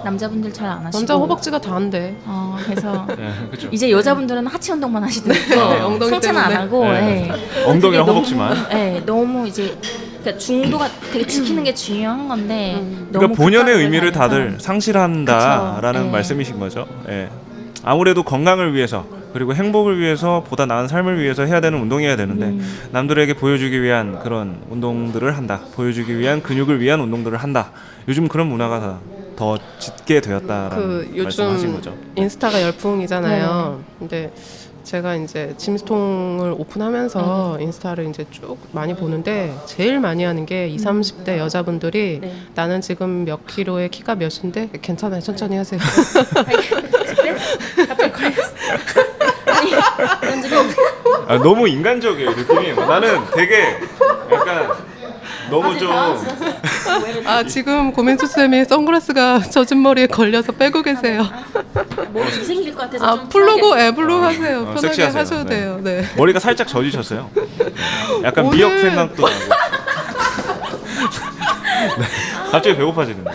[SPEAKER 3] 남자분들 잘 안 하시고
[SPEAKER 2] 남자 허벅지가 다 안 돼.
[SPEAKER 3] 그래서
[SPEAKER 1] 네, 그렇죠.
[SPEAKER 3] 이제 여자분들은 하체 운동만 하시더라고요.
[SPEAKER 2] 엉덩이
[SPEAKER 3] 상체는 안
[SPEAKER 2] 때문에.
[SPEAKER 3] 하고
[SPEAKER 1] 네.
[SPEAKER 3] 예.
[SPEAKER 1] 엉덩이랑
[SPEAKER 3] 그게 너무-
[SPEAKER 1] 허벅지만.
[SPEAKER 3] 예, 너무 이제 그러니까 중도가 되게 지키는 게 중요한 건데 너무
[SPEAKER 1] 그러니까 본연의
[SPEAKER 3] 극단을
[SPEAKER 1] 의미를
[SPEAKER 3] 가면서
[SPEAKER 1] 다들 상실한다라는
[SPEAKER 3] 그쵸. 예.
[SPEAKER 1] 말씀이신 거죠. 예. 아무래도 건강을 위해서 그리고 행복을 위해서 보다 나은 삶을 위해서 해야 되는 운동이어야 되는데 남들에게 보여주기 위한 그런 운동들을 한다. 보여주기 위한 근육을 위한 운동들을 한다. 요즘 그런 문화가 더 짙게 되었다라는 말씀하신
[SPEAKER 2] 요즘
[SPEAKER 1] 거죠.
[SPEAKER 2] 인스타가 열풍이잖아요. 근데 제가 이제 짐스통을 오픈하면서 인스타를 이제 쭉 많이 보는데 제일 많이 하는 게 20, 30대 여자분들이
[SPEAKER 3] 네.
[SPEAKER 2] 나는 지금 몇 킬로에 키가 몇인데 괜찮아요. 천천히 하세요.
[SPEAKER 3] 갑자기 걸렸어. 아니 그런 적이
[SPEAKER 1] 너무 인간적이에요 느낌이. 나는 되게 약간 너무 좀
[SPEAKER 2] 아 지금 고민수 쌤이 선글라스가 젖은 머리에 걸려서 빼고 계세요.
[SPEAKER 3] 머리 생길 것 같아서 좀
[SPEAKER 2] 플로그 애블로 하세요. 편하게
[SPEAKER 1] 섹시하세요.
[SPEAKER 2] 하셔도
[SPEAKER 1] 네.
[SPEAKER 2] 돼요. 네.
[SPEAKER 1] 머리가 살짝 젖으셨어요. 약간
[SPEAKER 2] 오늘-
[SPEAKER 1] 미역 생각도 나고. 네. 갑자기 배고파지는데.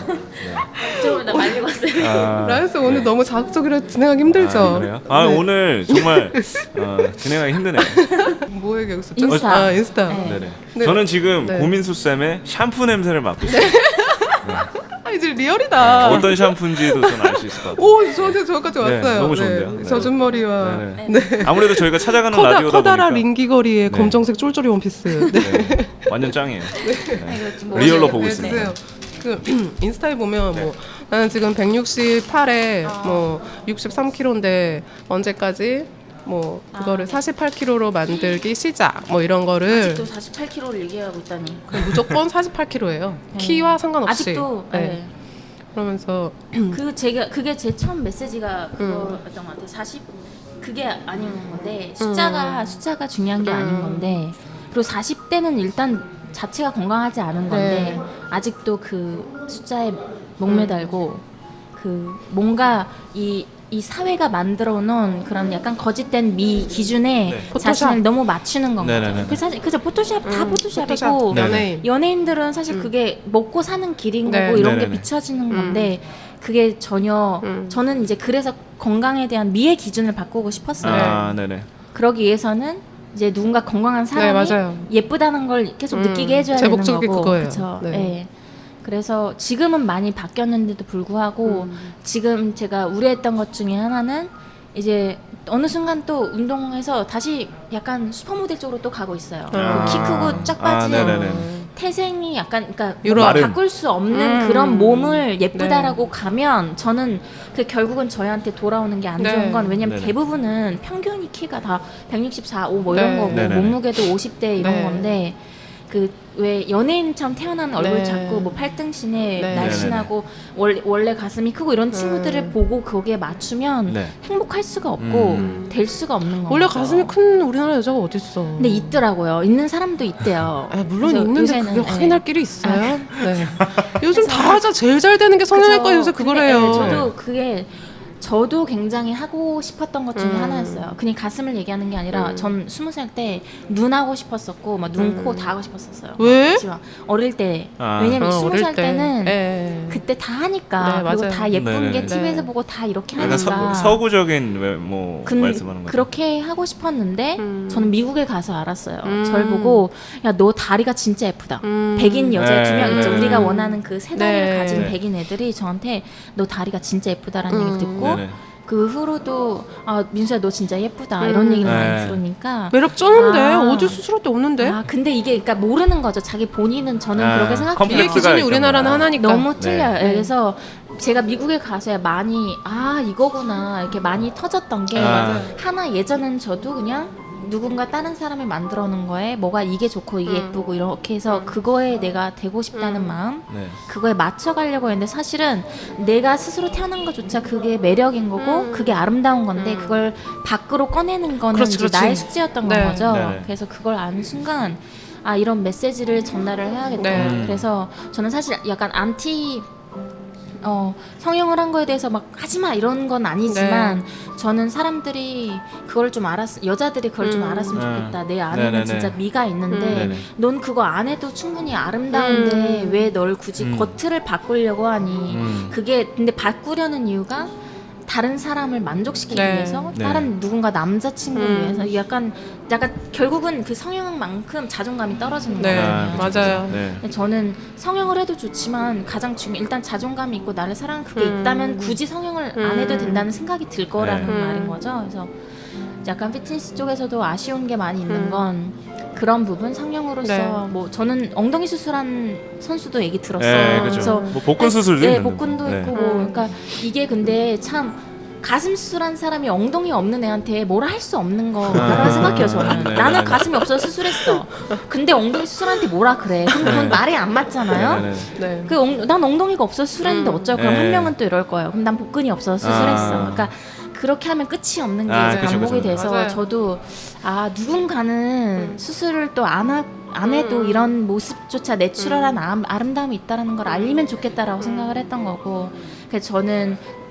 [SPEAKER 3] 나 말리고 왔어요.
[SPEAKER 2] 라이스 오늘 너무 자극적이라 진행하기 힘들죠.
[SPEAKER 1] 그래요?
[SPEAKER 2] 네.
[SPEAKER 1] 오늘 정말 진행하기 힘드네요.
[SPEAKER 2] 뭐 얘기했었죠?
[SPEAKER 3] 인스타.
[SPEAKER 2] 인스타.
[SPEAKER 3] 네.
[SPEAKER 1] 네네.
[SPEAKER 2] 네.
[SPEAKER 1] 저는 지금
[SPEAKER 2] 네.
[SPEAKER 1] 고민수 쌤의 샴푸 냄새를 맡고 있어요.
[SPEAKER 2] 아, 이제 리얼이다.
[SPEAKER 1] 어떤 샴푸인지도 저는 알 수 있을 것 같아요.
[SPEAKER 2] 오, 저한테 저까지
[SPEAKER 1] 네,
[SPEAKER 2] 왔어요.
[SPEAKER 1] 너무 좋은데요? 네.
[SPEAKER 2] 젖은 머리와
[SPEAKER 1] 네네. 아무래도 저희가 찾아가는 라디오다
[SPEAKER 2] 커다란
[SPEAKER 1] 보니까
[SPEAKER 2] 링기거리의
[SPEAKER 1] 네.
[SPEAKER 2] 검정색 쫄쫄이 원피스. 네.
[SPEAKER 1] 네. 완전 짱이에요.
[SPEAKER 3] 뭐
[SPEAKER 1] 리얼로
[SPEAKER 3] 어제-
[SPEAKER 1] 보고
[SPEAKER 2] 네,
[SPEAKER 1] 있습니다.
[SPEAKER 2] 주세요. 그 인스타에 보면
[SPEAKER 1] 네.
[SPEAKER 2] 뭐 나는 지금 168에 뭐 63kg인데 언제까지 뭐 그거를 48kg로 만들기 시작 뭐 이런 거를
[SPEAKER 3] 아직도 48kg를 얘기하고 있다니.
[SPEAKER 2] 무조건 48kg예요. 키와 상관없이.
[SPEAKER 3] 아직도
[SPEAKER 2] 네.
[SPEAKER 3] 네.
[SPEAKER 2] 그러면서
[SPEAKER 3] 그게 제 처음 메시지가 그거였던 것 같아요. 40 그게 아닌 건데 숫자가 중요한 게 아닌 건데 그리고 40대는 일단 자체가 건강하지 않은 건데
[SPEAKER 2] 네.
[SPEAKER 3] 아직도 그 숫자에 목매달고 그 뭔가 이 사회가 만들어 놓은 그런 약간 거짓된 미 기준에
[SPEAKER 1] 네.
[SPEAKER 3] 자신을 너무 맞추는 건 거죠.
[SPEAKER 1] 네네네네.
[SPEAKER 3] 그 사실 그죠 포토샵 다 포토샵이고
[SPEAKER 2] 포토샵,
[SPEAKER 1] 네.
[SPEAKER 2] 연예인.
[SPEAKER 3] 연예인들은 사실 그게 먹고 사는 길인
[SPEAKER 2] 네.
[SPEAKER 3] 거고 이런
[SPEAKER 1] 네네네.
[SPEAKER 3] 게 비춰지는 건데 그게 전혀 저는 이제 그래서 건강에 대한 미의 기준을 바꾸고 싶었어요.
[SPEAKER 1] 네네.
[SPEAKER 3] 그러기 위해서는 이제 누군가 건강한 사람이
[SPEAKER 2] 맞아요.
[SPEAKER 3] 예쁘다는 걸 계속 느끼게 해줘야
[SPEAKER 2] 제
[SPEAKER 3] 되는
[SPEAKER 2] 목적이
[SPEAKER 3] 거고
[SPEAKER 2] 그거예요.
[SPEAKER 3] 그쵸?
[SPEAKER 2] 네.
[SPEAKER 3] 예. 그래서 지금은 많이 바뀌었는데도 불구하고 지금 제가 우려했던 것 중에 하나는 이제 어느 순간 또 운동해서 다시 약간 슈퍼모델 쪽으로 또 가고 있어요. 키 크고 쫙 빠진
[SPEAKER 1] 네네네.
[SPEAKER 3] 태생이 약간 그러니까
[SPEAKER 2] 유럽.
[SPEAKER 3] 뭔가 바꿀 수 없는 그런 몸을 예쁘다라고
[SPEAKER 2] 네.
[SPEAKER 3] 가면 저는 그 결국은 저희한테 돌아오는 게 안 좋은
[SPEAKER 2] 네.
[SPEAKER 3] 건 왜냐면
[SPEAKER 1] 네네.
[SPEAKER 3] 대부분은 평균이 키가 다 164, 5 뭐 이런
[SPEAKER 2] 네.
[SPEAKER 3] 거고
[SPEAKER 1] 네네네.
[SPEAKER 3] 몸무게도 50대 이런
[SPEAKER 2] 네.
[SPEAKER 3] 건데 그 왜 연예인처럼 태어난 얼굴
[SPEAKER 2] 네.
[SPEAKER 3] 작고 뭐 팔등신에
[SPEAKER 2] 네.
[SPEAKER 3] 날씬하고 원래 가슴이 크고 이런 친구들을 보고 거기에 맞추면
[SPEAKER 1] 네.
[SPEAKER 3] 행복할 수가 없고 될 수가 없는 거죠.
[SPEAKER 2] 원래 가슴이 큰 우리나라 여자가 어딨어.
[SPEAKER 3] 근데 있더라고요. 있는 사람도 있대요.
[SPEAKER 2] 아, 물론
[SPEAKER 3] 그래서
[SPEAKER 2] 있는데
[SPEAKER 3] 요새는,
[SPEAKER 2] 그게
[SPEAKER 3] 예.
[SPEAKER 2] 확인할 길이 있어요. 네. 요즘 다 하자 제일 잘 되는 게 성형외과
[SPEAKER 3] 그죠.
[SPEAKER 2] 요새
[SPEAKER 3] 근데,
[SPEAKER 2] 그거래요.
[SPEAKER 3] 예, 저도 그게 저도 굉장히 하고 싶었던 것 중에 하나였어요. 그냥 가슴을 얘기하는 게 아니라 전 20살 때 눈 하고 싶었었고 막 눈, 코 다 하고 싶었었어요.
[SPEAKER 2] 왜?
[SPEAKER 3] 막 어릴 때.
[SPEAKER 1] 아.
[SPEAKER 3] 왜냐면
[SPEAKER 2] 어릴
[SPEAKER 3] 20살 때는
[SPEAKER 2] 예.
[SPEAKER 3] 그때 다 하니까
[SPEAKER 2] 네,
[SPEAKER 3] 그리고
[SPEAKER 2] 맞아요.
[SPEAKER 3] 다 예쁜
[SPEAKER 1] 네네.
[SPEAKER 3] 게 TV에서
[SPEAKER 2] 네.
[SPEAKER 3] 보고 다 이렇게
[SPEAKER 1] 약간
[SPEAKER 3] 하니까
[SPEAKER 1] 서구적인 뭐 말씀하는 거죠.
[SPEAKER 3] 그렇게 하고 싶었는데 저는 미국에 가서 알았어요.
[SPEAKER 2] 음.
[SPEAKER 3] 절 보고 야 너 다리가 진짜 예쁘다. 백인 여자
[SPEAKER 1] 네.
[SPEAKER 3] 2명 있죠.
[SPEAKER 1] 네.
[SPEAKER 3] 우리가 원하는 그 세 다리를
[SPEAKER 2] 네.
[SPEAKER 3] 가진
[SPEAKER 1] 네.
[SPEAKER 3] 백인 애들이 저한테 너 다리가 진짜 예쁘다라는 얘기 듣고
[SPEAKER 1] 네네.
[SPEAKER 3] 그 후로도 아 민수야 너 진짜 예쁘다 이런 얘기를
[SPEAKER 1] 네.
[SPEAKER 3] 많이 들으니까
[SPEAKER 2] 매력 쩌는데
[SPEAKER 3] 아.
[SPEAKER 2] 어디 수술할 데 없는데?
[SPEAKER 3] 아 근데 이게 그러니까 모르는 거죠. 자기 본인은 저는
[SPEAKER 1] 아,
[SPEAKER 3] 그렇게 생각해요.
[SPEAKER 2] 이게
[SPEAKER 1] 컴플렉스가
[SPEAKER 2] 기준이
[SPEAKER 1] 있던
[SPEAKER 2] 우리나라는
[SPEAKER 1] 거야.
[SPEAKER 2] 하나니까.
[SPEAKER 3] 너무 틀려요.
[SPEAKER 2] 네.
[SPEAKER 3] 그래서 제가 미국에 가서야 많이 아 이거구나 이렇게 많이 터졌던 게
[SPEAKER 1] 아.
[SPEAKER 3] 하나 예전엔 저도 그냥 누군가 다른 사람이 만들어 놓은 거에 뭐가 이게 좋고 이게 예쁘고 이렇게 해서 그거에 내가 되고 싶다는 마음
[SPEAKER 1] 네.
[SPEAKER 3] 그거에 맞춰가려고 했는데 사실은 내가 스스로 태어난 것조차 그게 매력인 거고 그게 아름다운 건데 그걸 밖으로 꺼내는 거는
[SPEAKER 2] 그렇지,
[SPEAKER 3] 이제
[SPEAKER 2] 그렇지.
[SPEAKER 3] 나의 숙제였던
[SPEAKER 2] 네.
[SPEAKER 3] 건 거죠.
[SPEAKER 1] 네네.
[SPEAKER 3] 그래서 그걸 아는 순간 아 이런 메시지를 전달을 해야겠다.
[SPEAKER 2] 네.
[SPEAKER 3] 그래서 저는 사실 약간 안티 성형을 한 거에 대해서 막 하지마 이런 건 아니지만 저는 사람들이 그걸 좀 여자들이 그걸 좀 알았으면 좋겠다. 내 안에는
[SPEAKER 1] 네네네.
[SPEAKER 3] 진짜 미가 있는데
[SPEAKER 1] 네네.
[SPEAKER 3] 넌 그거 안 해도 충분히 아름다운데 왜 널 굳이 겉을 바꾸려고 하니 그게 근데 바꾸려는 이유가 다른 사람을 만족시키기
[SPEAKER 2] 네.
[SPEAKER 3] 위해서
[SPEAKER 1] 네.
[SPEAKER 3] 다른 누군가 남자친구를 위해서 약간 결국은 그 성형만큼 자존감이 떨어지는
[SPEAKER 2] 네,
[SPEAKER 3] 거예요.
[SPEAKER 2] 맞아요.
[SPEAKER 1] 네.
[SPEAKER 3] 근데 저는 성형을 해도 좋지만 가장 일단 자존감이 있고 나를 사랑하는 그게 있다면 굳이 성형을 안 해도 된다는 생각이 들 거라는
[SPEAKER 1] 네.
[SPEAKER 3] 말인 거죠. 그래서 약간 피트니스 쪽에서도 아쉬운 게 많이 있는 건 그런 부분 성형으로서
[SPEAKER 2] 네.
[SPEAKER 3] 뭐 저는 엉덩이 수술한 선수도 얘기 들었어요.
[SPEAKER 1] 네, 그죠.
[SPEAKER 3] 그래서
[SPEAKER 1] 뭐 복근 수술도
[SPEAKER 3] 네,
[SPEAKER 1] 있는데.
[SPEAKER 3] 복근도
[SPEAKER 1] 네.
[SPEAKER 3] 있고 뭐 그러니까 이게 근데 참 가슴 수술한 사람이 엉덩이 없는 애한테 뭐라 할 수 없는 거라고 생각해요 저는.
[SPEAKER 1] 네,
[SPEAKER 3] 나는
[SPEAKER 1] 네, 네.
[SPEAKER 3] 가슴이 없어서 수술했어. 근데 엉덩이 수술한테 뭐라 그래? 그럼 그건 말이 안 맞잖아요.
[SPEAKER 1] 네, 네, 네.
[SPEAKER 2] 네.
[SPEAKER 3] 난 엉덩이가 없어서 수술했는데 어쩔 거야.
[SPEAKER 1] 네.
[SPEAKER 3] 한 명은 또 이럴 거예요. 그럼 난 복근이 없어서 수술했어. 그러니까 그렇게 하면 끝이 없는 게 이제
[SPEAKER 1] 그죠,
[SPEAKER 3] 반복이
[SPEAKER 1] 그죠.
[SPEAKER 3] 돼서
[SPEAKER 2] 맞아요.
[SPEAKER 3] 저도 누군가는 수술을 또 안 해도 이런 모습조차 내추럴한 아름다움이 있다라는 걸 알리면 좋겠다라고 생각을 했던 거고 그래서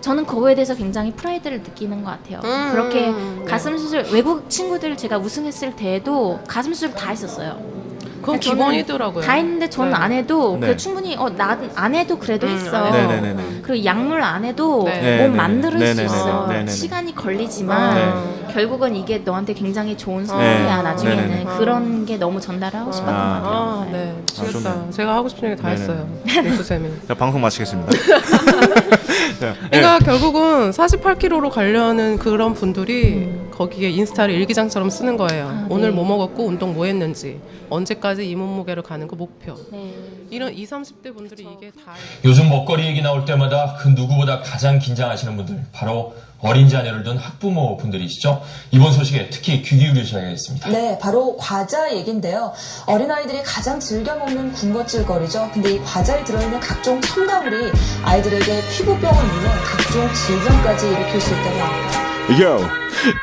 [SPEAKER 3] 저는 그거에 대해서 굉장히 프라이드를 느끼는 것 같아요. 그렇게 가슴 수술 외국 친구들 제가 우승했을 때에도 가슴 수술 다 했었어요.
[SPEAKER 2] 그건
[SPEAKER 3] 저는
[SPEAKER 2] 기본이더라고요.
[SPEAKER 3] 다 했는데 저는
[SPEAKER 2] 네.
[SPEAKER 3] 안 해도
[SPEAKER 1] 네.
[SPEAKER 3] 그 충분히 나 안 해도 그래도 했어.
[SPEAKER 1] 네네네네.
[SPEAKER 3] 그리고 약물 안 해도
[SPEAKER 2] 네.
[SPEAKER 3] 몸
[SPEAKER 1] 네네네.
[SPEAKER 3] 만들 수
[SPEAKER 1] 네네네.
[SPEAKER 3] 있어.
[SPEAKER 1] 네네네.
[SPEAKER 3] 시간이 걸리지만 결국은 이게 너한테 굉장히 좋은 선물이야
[SPEAKER 1] 네.
[SPEAKER 3] 나중에는.
[SPEAKER 1] 네네네.
[SPEAKER 3] 그런 게 너무 전달을 하고 싶었던 것 같아요.
[SPEAKER 2] 아, 네. 미치겠다.
[SPEAKER 1] 좋네요.
[SPEAKER 2] 제가 하고 싶은 얘기 다
[SPEAKER 1] 네네.
[SPEAKER 2] 했어요. 민수 쌤이.
[SPEAKER 1] 자, 방송 마치겠습니다. 자,
[SPEAKER 2] 그러니까 결국은 48kg로 가려는 그런 분들이 거기에 인스타를 일기장처럼 쓰는 거예요.
[SPEAKER 3] 아,
[SPEAKER 2] 오늘
[SPEAKER 3] 네.
[SPEAKER 2] 뭐 먹었고 운동 뭐 했는지 언제까지 이 몸무게로 가는 거 목표.
[SPEAKER 3] 네.
[SPEAKER 2] 이런 20, 30대 분들이 이게 다
[SPEAKER 5] 요즘 먹거리 얘기 나올 때마다 그 누구보다 가장 긴장하시는 분들 바로 어린 자녀를 둔 학부모 분들이시죠. 이번 소식에 특히 귀 기울이셔야겠습니다.
[SPEAKER 6] 네, 바로 과자 얘긴데요. 어린아이들이 가장 즐겨 먹는 군것질거리죠. 근데 이 과자에 들어있는 각종 첨가물이 아이들에게 피부병을 물론 각종 질병까지 일으킬 수 있다고 합니다.
[SPEAKER 4] 요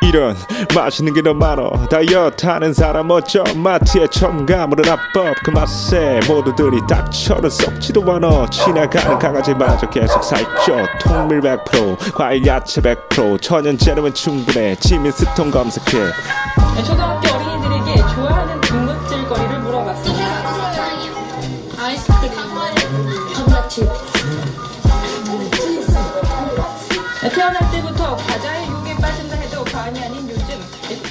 [SPEAKER 4] 이런 맛있는 게 너무 많아 다이어트 하는 사람 어쩜 마트에 첨가물은 합법 그 맛에 모두들이 닥쳐도 썩지도 않아 지나가는 강아지마저 계속 살쪄 통밀 100% 과일 야채 100% 천연 재료면 충분해 지민스톤 검색해
[SPEAKER 7] 초등학교 어린이들에게 좋아하는 군것질거리를 물어봤습니다. 아이스크림, 감자칩. 태어날 때부터 과자의 유혹에 빠진다 해도 과언이 아닌 요즘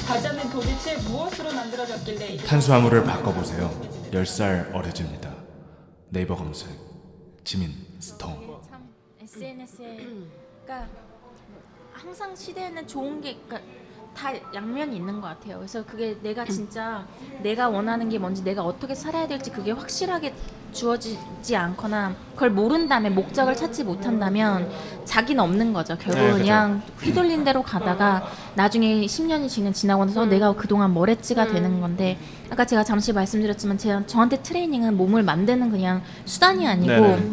[SPEAKER 7] 과자는 도대체 무엇으로 만들어졌길래
[SPEAKER 1] 탄수화물을 바꿔보세요. 10살 어려집니다. 네이버 검색 지민 스톤.
[SPEAKER 3] 참 SNS에 그러니까 항상 시대에는 좋은 게 그러니까 다 양면이 있는 것 같아요. 그래서 그게 내가 진짜 내가 원하는 게 뭔지 내가 어떻게 살아야 될지 그게 확실하게 주어지지 않거나 그걸 모른 다음에 목적을 찾지 못한다면 자기는 없는 거죠. 결국은
[SPEAKER 1] 그죠.
[SPEAKER 3] 그냥 휘둘린 대로 가다가 나중에 10년이 지나고 나서 내가 그동안 뭘 했지가 되는 건데 아까 제가 잠시 말씀드렸지만 저한테 트레이닝은 몸을 만드는 그냥 수단이 아니고
[SPEAKER 1] 네네.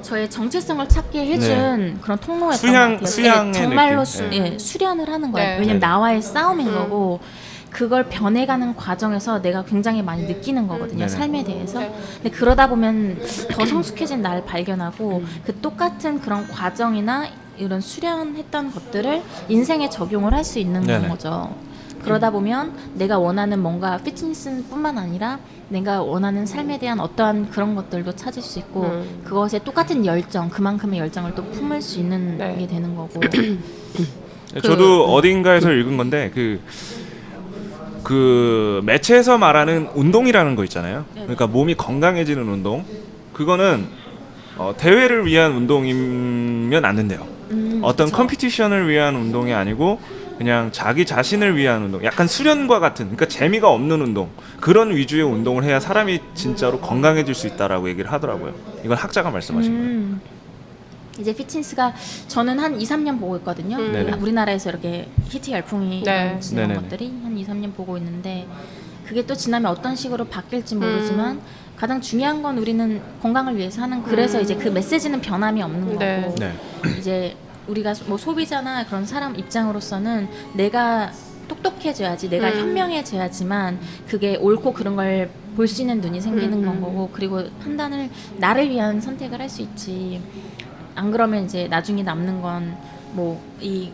[SPEAKER 3] 저의 정체성을 찾게 해준 그런 통로였던 것 같아요.
[SPEAKER 1] 수양의
[SPEAKER 3] 정말로
[SPEAKER 1] 느낌.
[SPEAKER 3] 수련을 하는 거예요.
[SPEAKER 2] 네.
[SPEAKER 3] 왜냐면
[SPEAKER 1] 네.
[SPEAKER 3] 나와의 싸움인 거고 그걸 변해가는 과정에서 내가 굉장히 많이 느끼는 거거든요.
[SPEAKER 1] 네네.
[SPEAKER 3] 삶에 대해서. 근데 그러다 보면 더 성숙해진 나를 발견하고 그 똑같은 그런 과정이나 이런 수련했던 것들을 인생에 적용을 할 수 있는
[SPEAKER 1] 네네.
[SPEAKER 3] 거죠. 그러다 보면 내가 원하는 뭔가 피트니스뿐만 아니라 내가 원하는 삶에 대한 어떠한 그런 것들도 찾을 수 있고 그것에 똑같은 열정, 그만큼의 열정을 또 품을 수 있는
[SPEAKER 2] 네.
[SPEAKER 3] 게 되는 거고.
[SPEAKER 1] 저도 어딘가에서 읽은 건데 그 매체에서 말하는 운동이라는 거 있잖아요. 그러니까 몸이 건강해지는 운동. 그거는 대회를 위한 운동이면 안 된대요. 어떤
[SPEAKER 3] 그쵸.
[SPEAKER 1] 컴피티션을 위한 운동이 아니고 그냥 자기 자신을 위한 운동. 약간 수련과 같은, 그러니까 재미가 없는 운동. 그런 위주의 운동을 해야 사람이 진짜로 건강해질 수 있다라고 얘기를 하더라고요. 이건 학자가 말씀하신 거예요.
[SPEAKER 3] 이제 피트니스가 저는 한 2, 3년 보고 있거든요.
[SPEAKER 1] 네네.
[SPEAKER 3] 우리나라에서 이렇게 히트 열풍이
[SPEAKER 2] 네.
[SPEAKER 3] 일어나는
[SPEAKER 1] 네네네.
[SPEAKER 3] 것들이 한 2, 3년 보고 있는데 그게 또 지나면 어떤 식으로 바뀔지 모르지만 가장 중요한 건 우리는 건강을 위해서 하는 그래서 이제 그 메시지는 변함이 없는
[SPEAKER 2] 네.
[SPEAKER 3] 거고
[SPEAKER 1] 네.
[SPEAKER 3] 이제 우리가 뭐 소비자나 그런 사람 입장으로서는 내가 똑똑해져야지 내가 현명해져야지만 그게 옳고 그른 걸 볼 수 있는 눈이 생기는 건 거고 그리고 판단을 나를 위한 선택을 할 수 있지 안 그러면 이제 나중에 남는 건 뭐 이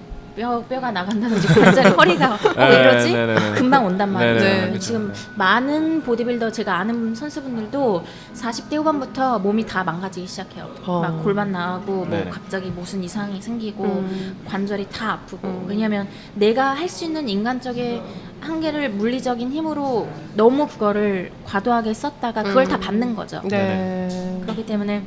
[SPEAKER 3] 뼈가 나간다든지 관절 허리가 왜 이러지?
[SPEAKER 1] 네네네.
[SPEAKER 3] 금방 온단 말이에요.
[SPEAKER 1] 네네,
[SPEAKER 2] 네.
[SPEAKER 1] 그쵸.
[SPEAKER 3] 지금 많은 보디빌더 제가 아는 선수분들도 40대 후반부터 몸이 다 망가지기 시작해요. 막 골반 나가고 뭐
[SPEAKER 1] 네네.
[SPEAKER 3] 갑자기 무슨 이상이 생기고 관절이 다 아프고 왜냐면 내가 할 수 있는 인간적인 한계를 물리적인 힘으로 너무 그거를 과도하게 썼다가 그걸 다 받는 거죠.
[SPEAKER 2] 네.
[SPEAKER 3] 그렇기 때문에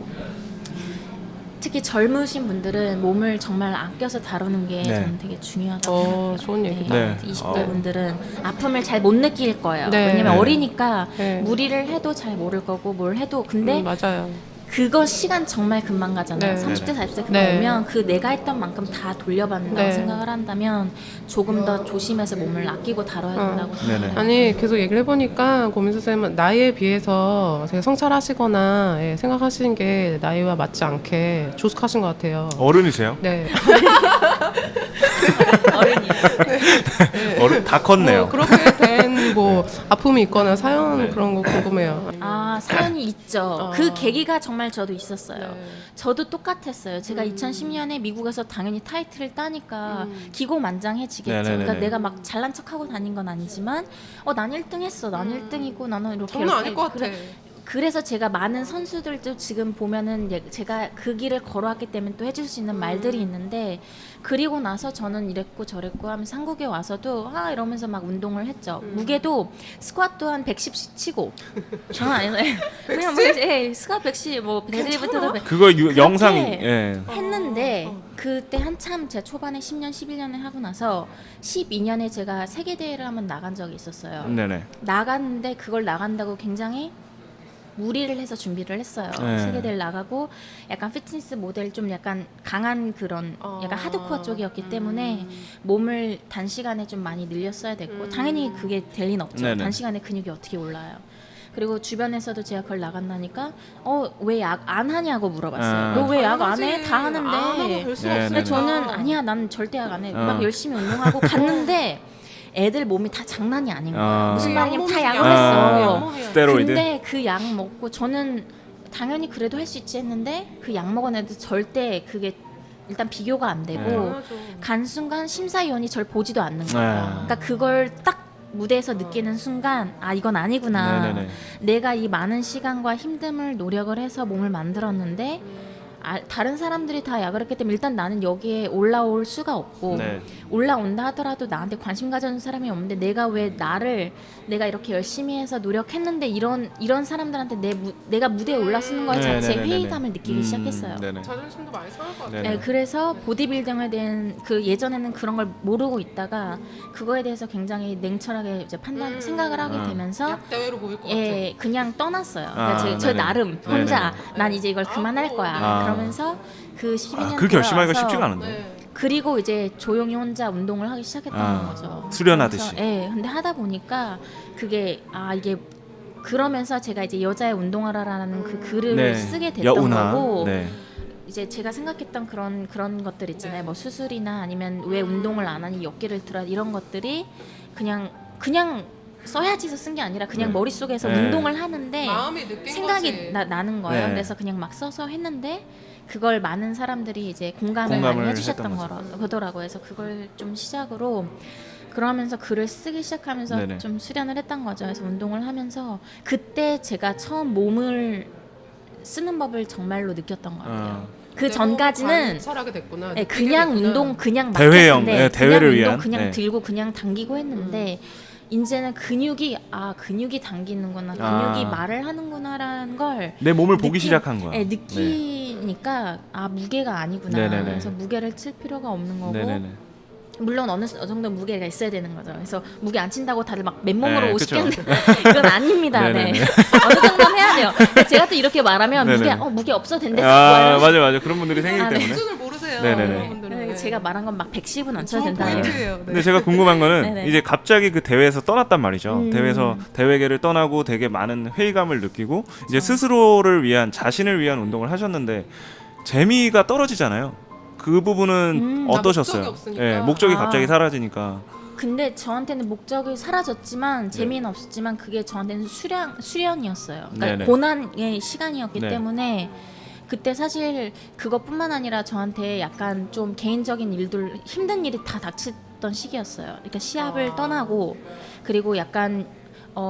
[SPEAKER 3] 특히 젊으신 분들은 몸을 정말 아껴서 다루는 게
[SPEAKER 1] 네.
[SPEAKER 3] 저는 되게 중요하다고 생각해요.
[SPEAKER 2] 좋은 얘기다.
[SPEAKER 1] 네.
[SPEAKER 3] 20대 분들은 아픔을 잘 못 느낄 거예요.
[SPEAKER 2] 네.
[SPEAKER 3] 왜냐면
[SPEAKER 1] 네.
[SPEAKER 3] 어리니까
[SPEAKER 2] 네.
[SPEAKER 3] 무리를 해도 잘 모를 거고 뭘 해도 근데
[SPEAKER 2] 맞아요.
[SPEAKER 3] 그거 시간 정말 금방 가잖아요.
[SPEAKER 2] 네.
[SPEAKER 3] 30대, 40대 금방
[SPEAKER 2] 네.
[SPEAKER 3] 오면 그 내가 했던 만큼 다 돌려받는다고
[SPEAKER 2] 네.
[SPEAKER 3] 생각을 한다면 조금 더 조심해서 몸을 아끼고 다뤄야 된다고
[SPEAKER 1] 네네.
[SPEAKER 3] 생각해요.
[SPEAKER 2] 아니 계속 얘기를 해보니까 고민수 쌤은 나이에 비해서 되게 성찰하시거나 생각하시는 게 나이와 맞지 않게 조숙하신 것 같아요.
[SPEAKER 1] 어른이세요?
[SPEAKER 2] 네.
[SPEAKER 3] 어른이에요.
[SPEAKER 1] 다 컸네요.
[SPEAKER 2] 뭐 그렇게 된 뭐 아픔이 있거나 사연 그런 거 궁금해요.
[SPEAKER 3] 아 사연이 있죠. 그 계기가 정말 저도 있었어요.
[SPEAKER 2] 네.
[SPEAKER 3] 저도 똑같았어요. 제가 2010년에 미국에서 당연히 타이틀을 따니까 기고만장해지겠죠.
[SPEAKER 1] 네네네네.
[SPEAKER 3] 그러니까 내가 막 잘난 척하고 다닌 건 아니지만 난 1등했어. 난 1등이고 나는 이렇게
[SPEAKER 2] 저는 아닐 것 같아.
[SPEAKER 3] 그래서 제가 많은 선수들도 지금 보면은 제가 그 길을 걸어왔기 때문에 또 해줄 수 있는 말들이 있는데 그리고 나서 저는 이랬고 저랬고 하면서 한국에 와서도 이러면서 막 운동을 했죠. 무게도 스쿼트 한 110씩 치고 장난 아니에요. 그냥 뭐 스쿼트 110 뭐 데드리프트도
[SPEAKER 1] 그거 영상
[SPEAKER 3] 했는데 그때 한참 제가 초반에 10년 11년에 하고 나서 12년에 제가 세계 대회를 한번 나간 적이 있었어요.
[SPEAKER 1] 네네.
[SPEAKER 3] 나갔는데 그걸 나간다고 굉장히 무리를 해서 준비를 했어요.
[SPEAKER 1] 네.
[SPEAKER 3] 세계대회를 나가고 약간 피트니스 모델 좀 약간 강한 그런 약간 하드코어 쪽이었기 때문에 몸을 단시간에 좀 많이 늘렸어야 됐고 당연히 그게 될 리는 없죠.
[SPEAKER 1] 네네.
[SPEAKER 3] 단시간에 근육이 어떻게 올라요. 그리고 주변에서도 제가 그걸 나간다니까 왜 약 안 하냐고 물어봤어요. 너 왜 약 안 해? 다 하는데.
[SPEAKER 2] 별수
[SPEAKER 1] 네,
[SPEAKER 3] 근데
[SPEAKER 1] 네.
[SPEAKER 3] 저는 아니야 난 절대 약 안 해. 막 열심히 운동하고 갔는데 애들 몸이 다 장난이 아닌 거예요. 무슨 말이냐면 다 약을 했어.
[SPEAKER 1] 스테로이드.
[SPEAKER 3] 근데 그 약 먹고 저는 당연히 그래도 할 수 있지 했는데 그 약 먹은 애들 절대 그게 일단 비교가 안 되고 간 순간 심사위원이 절 보지도 않는 거예요. 그러니까 그걸 딱 무대에서 느끼는 순간 이건 아니구나.
[SPEAKER 1] 네네네.
[SPEAKER 3] 내가 이 많은 시간과 힘듦을 노력을 해서 몸을 만들었는데 다른 사람들이 다 약을 했기 때문에 일단 나는 여기에 올라올 수가 없고
[SPEAKER 1] 네.
[SPEAKER 3] 올라온다 하더라도 나한테 관심 가져주는 사람이 없는데 내가 왜 내가 이렇게 열심히 해서 노력했는데 이런 사람들한테 내가 무대에 올라서는 것 자체에
[SPEAKER 1] 네네네네.
[SPEAKER 3] 회의감을 느끼기 시작했어요.
[SPEAKER 1] 네네.
[SPEAKER 2] 자존심도 많이 상할 것 같아요.
[SPEAKER 1] 네네.
[SPEAKER 3] 네, 그래서 보디빌딩에 대한 그 예전에는 그런 걸 모르고 있다가 그거에 대해서 굉장히 냉철하게 이제 생각을 하게 되면서
[SPEAKER 2] 약 대회로 보일 것 같아요.
[SPEAKER 3] 예, 그냥 떠났어요.
[SPEAKER 1] 아,
[SPEAKER 3] 그러니까 저
[SPEAKER 1] 네네.
[SPEAKER 3] 나름 혼자
[SPEAKER 1] 네네네.
[SPEAKER 3] 난 이제 이걸 그만할 거야.
[SPEAKER 1] 아.
[SPEAKER 3] 그러면서 그 12년
[SPEAKER 1] 그 결심하기가
[SPEAKER 3] 돌아와서
[SPEAKER 1] 쉽지가 않은데.
[SPEAKER 2] 네.
[SPEAKER 3] 그리고 이제 조용히 혼자 운동을 하기 시작했다는 거죠.
[SPEAKER 1] 수련하듯이.
[SPEAKER 3] 그래서, 예, 근데 하다 보니까 그게 이게 그러면서 제가 이제 여자의 운동하라라는 그 글을
[SPEAKER 1] 네.
[SPEAKER 3] 쓰게 됐던
[SPEAKER 1] 여운하.
[SPEAKER 3] 거고
[SPEAKER 1] 네.
[SPEAKER 3] 이제 제가 생각했던 그런 것들 있잖아요. 뭐 수술이나 아니면 왜 운동을 안 하니 어깨를 들어 이런 것들이 그냥 써야지 해서 쓴 게 아니라 그냥
[SPEAKER 1] 네.
[SPEAKER 3] 머릿속에서
[SPEAKER 1] 네.
[SPEAKER 3] 운동을 하는데
[SPEAKER 2] 마음이 느낀
[SPEAKER 3] 생각이
[SPEAKER 2] 거지.
[SPEAKER 3] 나는 거예요.
[SPEAKER 1] 네.
[SPEAKER 3] 그래서 그냥 막 써서 했는데 그걸 많은 사람들이 이제 공감을
[SPEAKER 1] 공감을
[SPEAKER 3] 많이 해주셨던
[SPEAKER 1] 했던
[SPEAKER 3] 거더라고요. 그래서 그걸 좀 시작으로 그러면서 글을 쓰기 시작하면서
[SPEAKER 1] 네네.
[SPEAKER 3] 좀 수련을 했던 거죠. 그래서 운동을 하면서 그때 제가 처음 몸을 쓰는 법을 정말로 느꼈던 것 같아요. 그 전까지는
[SPEAKER 2] 관찰하게 됐구나.
[SPEAKER 3] 네,
[SPEAKER 2] 느끼게
[SPEAKER 3] 그냥
[SPEAKER 2] 됐구나.
[SPEAKER 3] 운동 그냥
[SPEAKER 1] 대회용,
[SPEAKER 3] 맡겼는데
[SPEAKER 1] 대회를
[SPEAKER 3] 그냥
[SPEAKER 1] 위한,
[SPEAKER 3] 운동 그냥
[SPEAKER 1] 네.
[SPEAKER 3] 들고 그냥 당기고 했는데 이제는 근육이 당기는구나 근육이 말을 하는구나라는 걸
[SPEAKER 1] 내 몸을 보기 시작한 거야.
[SPEAKER 3] 네, 느끼니까 무게가 아니구나.
[SPEAKER 1] 네네네.
[SPEAKER 3] 그래서 무게를 칠 필요가 없는 거고
[SPEAKER 1] 네네네.
[SPEAKER 3] 물론 어느 정도 무게가 있어야 되는 거죠. 그래서 무게 안 친다고 다들 막 맨몸으로
[SPEAKER 1] 네,
[SPEAKER 3] 오시겠는
[SPEAKER 1] 그쵸.
[SPEAKER 3] 이건 아닙니다. 네.
[SPEAKER 1] 네네네.
[SPEAKER 3] 어느 정도는 해야 돼요. 근데 제가 또 이렇게 말하면
[SPEAKER 1] 네네네.
[SPEAKER 3] 무게 없어도 된다.
[SPEAKER 1] 맞아. 그런 분들이 생기기 때문에.
[SPEAKER 2] 기준을 모르세요.
[SPEAKER 1] 네네네.
[SPEAKER 2] 그런 분들은.
[SPEAKER 3] 네, 제가 말한 건 막 110은 안 쳐도
[SPEAKER 2] 좋은
[SPEAKER 3] 된다.
[SPEAKER 2] 포인트예요. 네.
[SPEAKER 1] 근데 제가 궁금한 거는
[SPEAKER 3] 네네.
[SPEAKER 1] 이제 갑자기 그 대회에서 떠났단 말이죠. 대회에서 대회계를 떠나고 되게 많은 회의감을 느끼고 이제 스스로를 위한 자신을 위한 운동을 하셨는데 재미가 떨어지잖아요. 그 부분은 어떠셨어요?
[SPEAKER 2] 목적이 없으니까.
[SPEAKER 1] 예, 목적이 갑자기 사라지니까.
[SPEAKER 3] 근데 저한테는 목적이 사라졌지만 재미는 없었지만 그게 저한테는 수련이었어요. 그러니까
[SPEAKER 1] 네네.
[SPEAKER 3] 고난의 시간이었기
[SPEAKER 1] 네.
[SPEAKER 3] 때문에 그때 사실 그것뿐만 아니라 저한테 약간 좀 개인적인 일들 힘든 일이 다 닥쳤던 시기였어요. 그러니까 시합을 떠나고 그리고 약간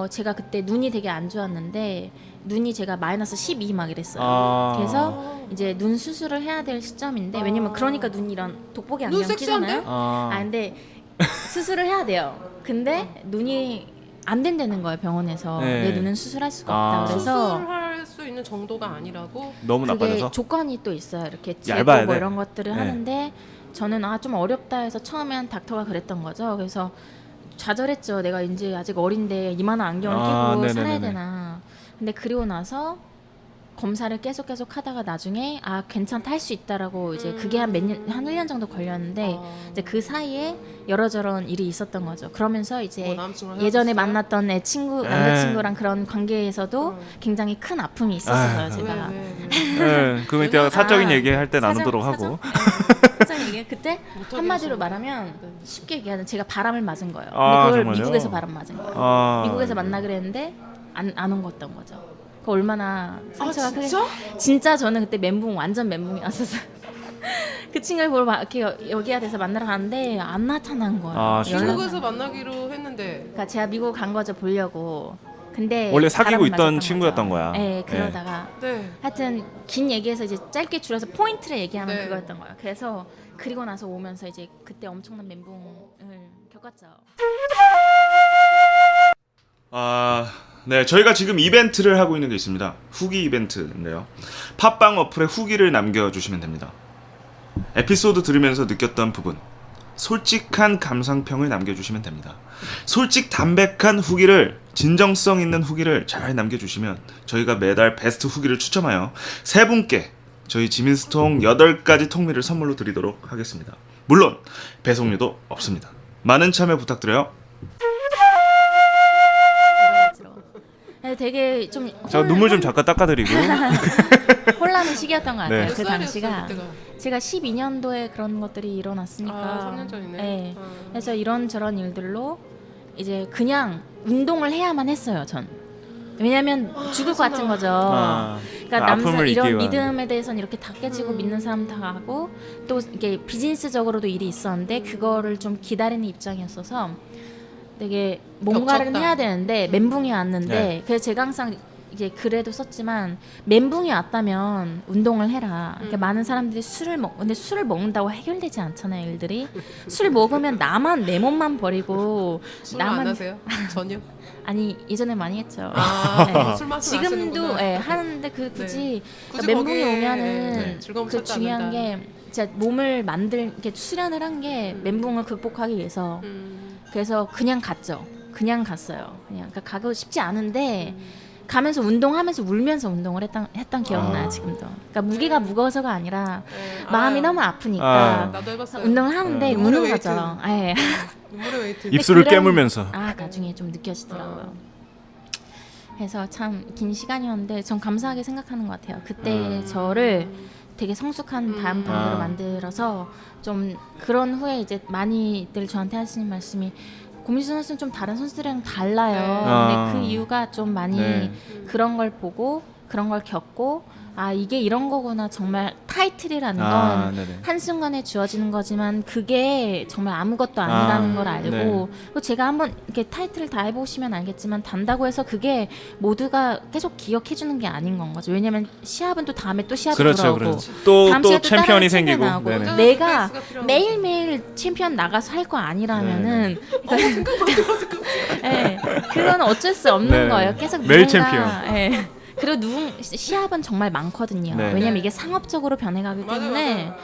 [SPEAKER 3] 제가 그때 눈이 되게 안 좋았는데 눈이 제가 마이너스 12 막 이랬어요. 그래서 이제 눈 수술을 해야 될 시점인데 왜냐면 그러니까 눈 이런 돋보기 안경
[SPEAKER 2] 섹시한데?
[SPEAKER 3] 끼잖아요. 근데 수술을 해야 돼요. 근데 눈이 안 된다는 거예요 병원에서.
[SPEAKER 1] 네.
[SPEAKER 3] 내 눈은 수술할 수가 없다. 그래서
[SPEAKER 2] 수술할 수 있는 정도가 아니라고.
[SPEAKER 1] 너무
[SPEAKER 3] 그게
[SPEAKER 1] 나빠져서.
[SPEAKER 3] 조건이 또 있어요. 이렇게
[SPEAKER 1] 얇아야
[SPEAKER 3] 재고 뭐
[SPEAKER 1] 돼.
[SPEAKER 3] 이런 것들을
[SPEAKER 1] 네.
[SPEAKER 3] 하는데 저는 좀 어렵다 해서 처음에 한 닥터가 그랬던 거죠. 그래서 좌절했죠. 내가 이제 아직 어린데 이만한 안경을 끼고 살아야
[SPEAKER 1] 네네네네.
[SPEAKER 3] 되나. 근데 그리고 나서 검사를 계속 하다가 나중에 괜찮다 할 수 있다라고 이제 그게 한 1년 정도 걸렸는데 이제 그 사이에 여러저런 일이 있었던 거죠. 그러면서 이제
[SPEAKER 2] 남친과
[SPEAKER 3] 예전에
[SPEAKER 2] 헤어졌어요?
[SPEAKER 3] 만났던 남자친구랑 그런 관계에서도 굉장히 큰 아픔이 있었어요. 제가.
[SPEAKER 1] 네, 그럼 이따가 사적인 얘기할 때
[SPEAKER 3] 사정-
[SPEAKER 1] 나누도록 하고.
[SPEAKER 3] 사정 얘기 그때 한마디로 말하면 쉽게 얘기하면 제가 바람을 맞은 거예요. 근데 그걸
[SPEAKER 1] 정말요?
[SPEAKER 3] 미국에서 바람 맞은 거예요. 미국에서
[SPEAKER 1] 네.
[SPEAKER 3] 만나기로 했는데 안 온 거였던 거죠. 그 얼마나 상처가 크게.
[SPEAKER 2] 진짜?
[SPEAKER 3] 진짜 저는 그때 완전 멘붕이었어서 그 친구를 보러 이렇게 여기야 돼서 만나러 가는데 안 나타난 거예요.
[SPEAKER 1] 진짜?
[SPEAKER 2] 중국에서 만나기로 했는데.
[SPEAKER 3] 그러니까 제가 미국 간 거죠 보려고. 근데
[SPEAKER 1] 원래 사귀고
[SPEAKER 3] 바람을
[SPEAKER 1] 있던
[SPEAKER 3] 맞았던
[SPEAKER 1] 친구였던
[SPEAKER 3] 거죠.
[SPEAKER 1] 거야.
[SPEAKER 3] 네, 그러다가
[SPEAKER 2] 네.
[SPEAKER 3] 하여튼 긴 얘기해서 이제 짧게 줄여서 포인트를 얘기하면
[SPEAKER 2] 네.
[SPEAKER 3] 그거였던 거예요. 그래서 그리고 나서 오면서 이제 그때 엄청난 멘붕을 겪었죠.
[SPEAKER 1] 네, 저희가 지금 이벤트를 하고 있는 게 있습니다. 후기 이벤트인데요. 팟빵 어플에 후기를 남겨주시면 됩니다. 에피소드 들으면서 느꼈던 부분, 솔직한 감상평을 남겨주시면 됩니다. 솔직 담백한 후기를, 진정성 있는 후기를 잘 남겨주시면 저희가 매달 베스트 후기를 추첨하여 3분께 저희 지민스통 8가지 통미를 선물로 드리도록 하겠습니다. 물론 배송료도 없습니다. 많은 참여 부탁드려요.
[SPEAKER 3] 네, 되게 좀
[SPEAKER 1] 저 눈물 좀 잠깐 닦아드리고.
[SPEAKER 3] 혼란의 시기였던 것 같아요.
[SPEAKER 1] 네.
[SPEAKER 2] 몇
[SPEAKER 3] 그 당시가
[SPEAKER 2] 살이었어요, 그때가?
[SPEAKER 3] 제가 12년도에 그런 것들이 일어났으니까
[SPEAKER 2] 3년 전이네.
[SPEAKER 3] 네. 그래서 이런저런 일들로 이제 그냥 운동을 해야만 했어요. 전. 왜냐면 죽을 것 같은 거죠. 그러니까
[SPEAKER 1] 아픔을
[SPEAKER 3] 이런
[SPEAKER 1] 이기고
[SPEAKER 3] 믿음에 대해서는 이렇게 다 깨지고 믿는 사람 다 하고 또 이게 비즈니스적으로도 일이 있었는데 그거를 좀 기다리는 입장이었어서 되게 뭔가를
[SPEAKER 2] 겹쳤다.
[SPEAKER 3] 해야 되는데 멘붕이 왔는데
[SPEAKER 1] 네.
[SPEAKER 3] 그래서 제가 항상 이게 글에도 썼지만 멘붕이 왔다면 운동을 해라. 그러니까 많은 사람들이 근데 술을 먹는다고 해결되지 않잖아요, 일들이. 술 먹으면 나만 내 몸만 버리고
[SPEAKER 2] 술을 안 하세요? 전혀?
[SPEAKER 3] 아니 예전에 많이 했죠.
[SPEAKER 2] 아, 술 마시면
[SPEAKER 3] 지금도 하는데 굳이
[SPEAKER 2] 굳이
[SPEAKER 3] 멘붕이
[SPEAKER 2] 거기에,
[SPEAKER 3] 오면은
[SPEAKER 2] 즐거움을
[SPEAKER 3] 그
[SPEAKER 2] 찾지
[SPEAKER 3] 중요한
[SPEAKER 2] 않는다.
[SPEAKER 3] 게 진짜 몸을 이렇게 수련을 한 게 멘붕을 극복하기 위해서. 그래서 그냥 갔죠. 그냥 갔어요. 그러니까 가고 싶지 않은데 가면서 운동하면서 울면서 운동을 했던 기억나요 지금도. 그러니까 무게가 무거워서가 아니라 마음이 너무 아프니까
[SPEAKER 2] 나도 해봤어요.
[SPEAKER 3] 운동을 하는데
[SPEAKER 2] 눈물의
[SPEAKER 3] 우는
[SPEAKER 2] 웨이트.
[SPEAKER 3] 거죠. 예.
[SPEAKER 2] 눈물의 웨이트.
[SPEAKER 1] 입술을
[SPEAKER 3] 그런-
[SPEAKER 1] 깨물면서.
[SPEAKER 3] 나중에 좀 느껴지더라고요. 그래서 참 긴 시간이었는데 전 감사하게 생각하는 것 같아요. 그때 저를 되게 성숙한 다음 단계로 만들어서 좀 그런 후에 이제 많이들 저한테 하시는 말씀이 고민수 선수는 좀 다른 선수들이랑 달라요. 근데 그 이유가 좀 많이 그런 걸 보고 그런 걸 겪고 이게 이런 거구나. 정말 타이틀이라는 건 한순간에 주어지는 거지만 그게 정말 아무것도 아니라는 걸 알고 그리고 제가 한번 이렇게 타이틀을 다 해보시면 알겠지만 단다고 해서 그게 모두가 계속 기억해주는 게 아닌 건 거죠. 왜냐면 시합은 또 다음에 또 시합이 돌아오고
[SPEAKER 1] 또
[SPEAKER 3] 다음 시합에 또
[SPEAKER 1] 챔피언이
[SPEAKER 3] 다른
[SPEAKER 1] 생기고.
[SPEAKER 3] 챔피언 나오고.
[SPEAKER 1] 네네.
[SPEAKER 3] 내가
[SPEAKER 2] 스트레스가 필요한
[SPEAKER 3] 매일매일 챔피언 나가서 할 거 아니라면은 그건 어쩔 수 없는
[SPEAKER 1] 네.
[SPEAKER 3] 거예요. 계속
[SPEAKER 1] 매일
[SPEAKER 3] 누군가, 그리고 시합은 정말 많거든요.
[SPEAKER 1] 네.
[SPEAKER 3] 왜냐면 이게 상업적으로 변해가기
[SPEAKER 2] 맞아요,
[SPEAKER 3] 때문에
[SPEAKER 2] 맞아요.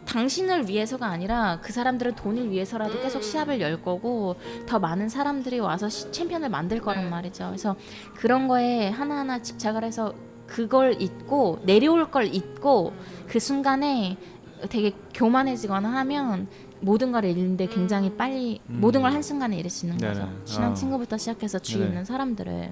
[SPEAKER 3] 당신을 위해서가 아니라 그 사람들은 돈을 위해서라도 계속 시합을 열 거고 더 많은 사람들이 와서 챔피언을 만들 거란 말이죠. 그래서 그런 거에 하나하나 집착을 해서 그걸 잊고 내려올 걸 잊고 그 순간에 되게 교만해지거나 하면 모든 걸 잃는데 굉장히 빨리 모든 걸 한순간에 잃을 수 있는 거죠.
[SPEAKER 1] 네네.
[SPEAKER 3] 친한 친구부터 시작해서 주위에
[SPEAKER 1] 네네.
[SPEAKER 3] 있는 사람들을.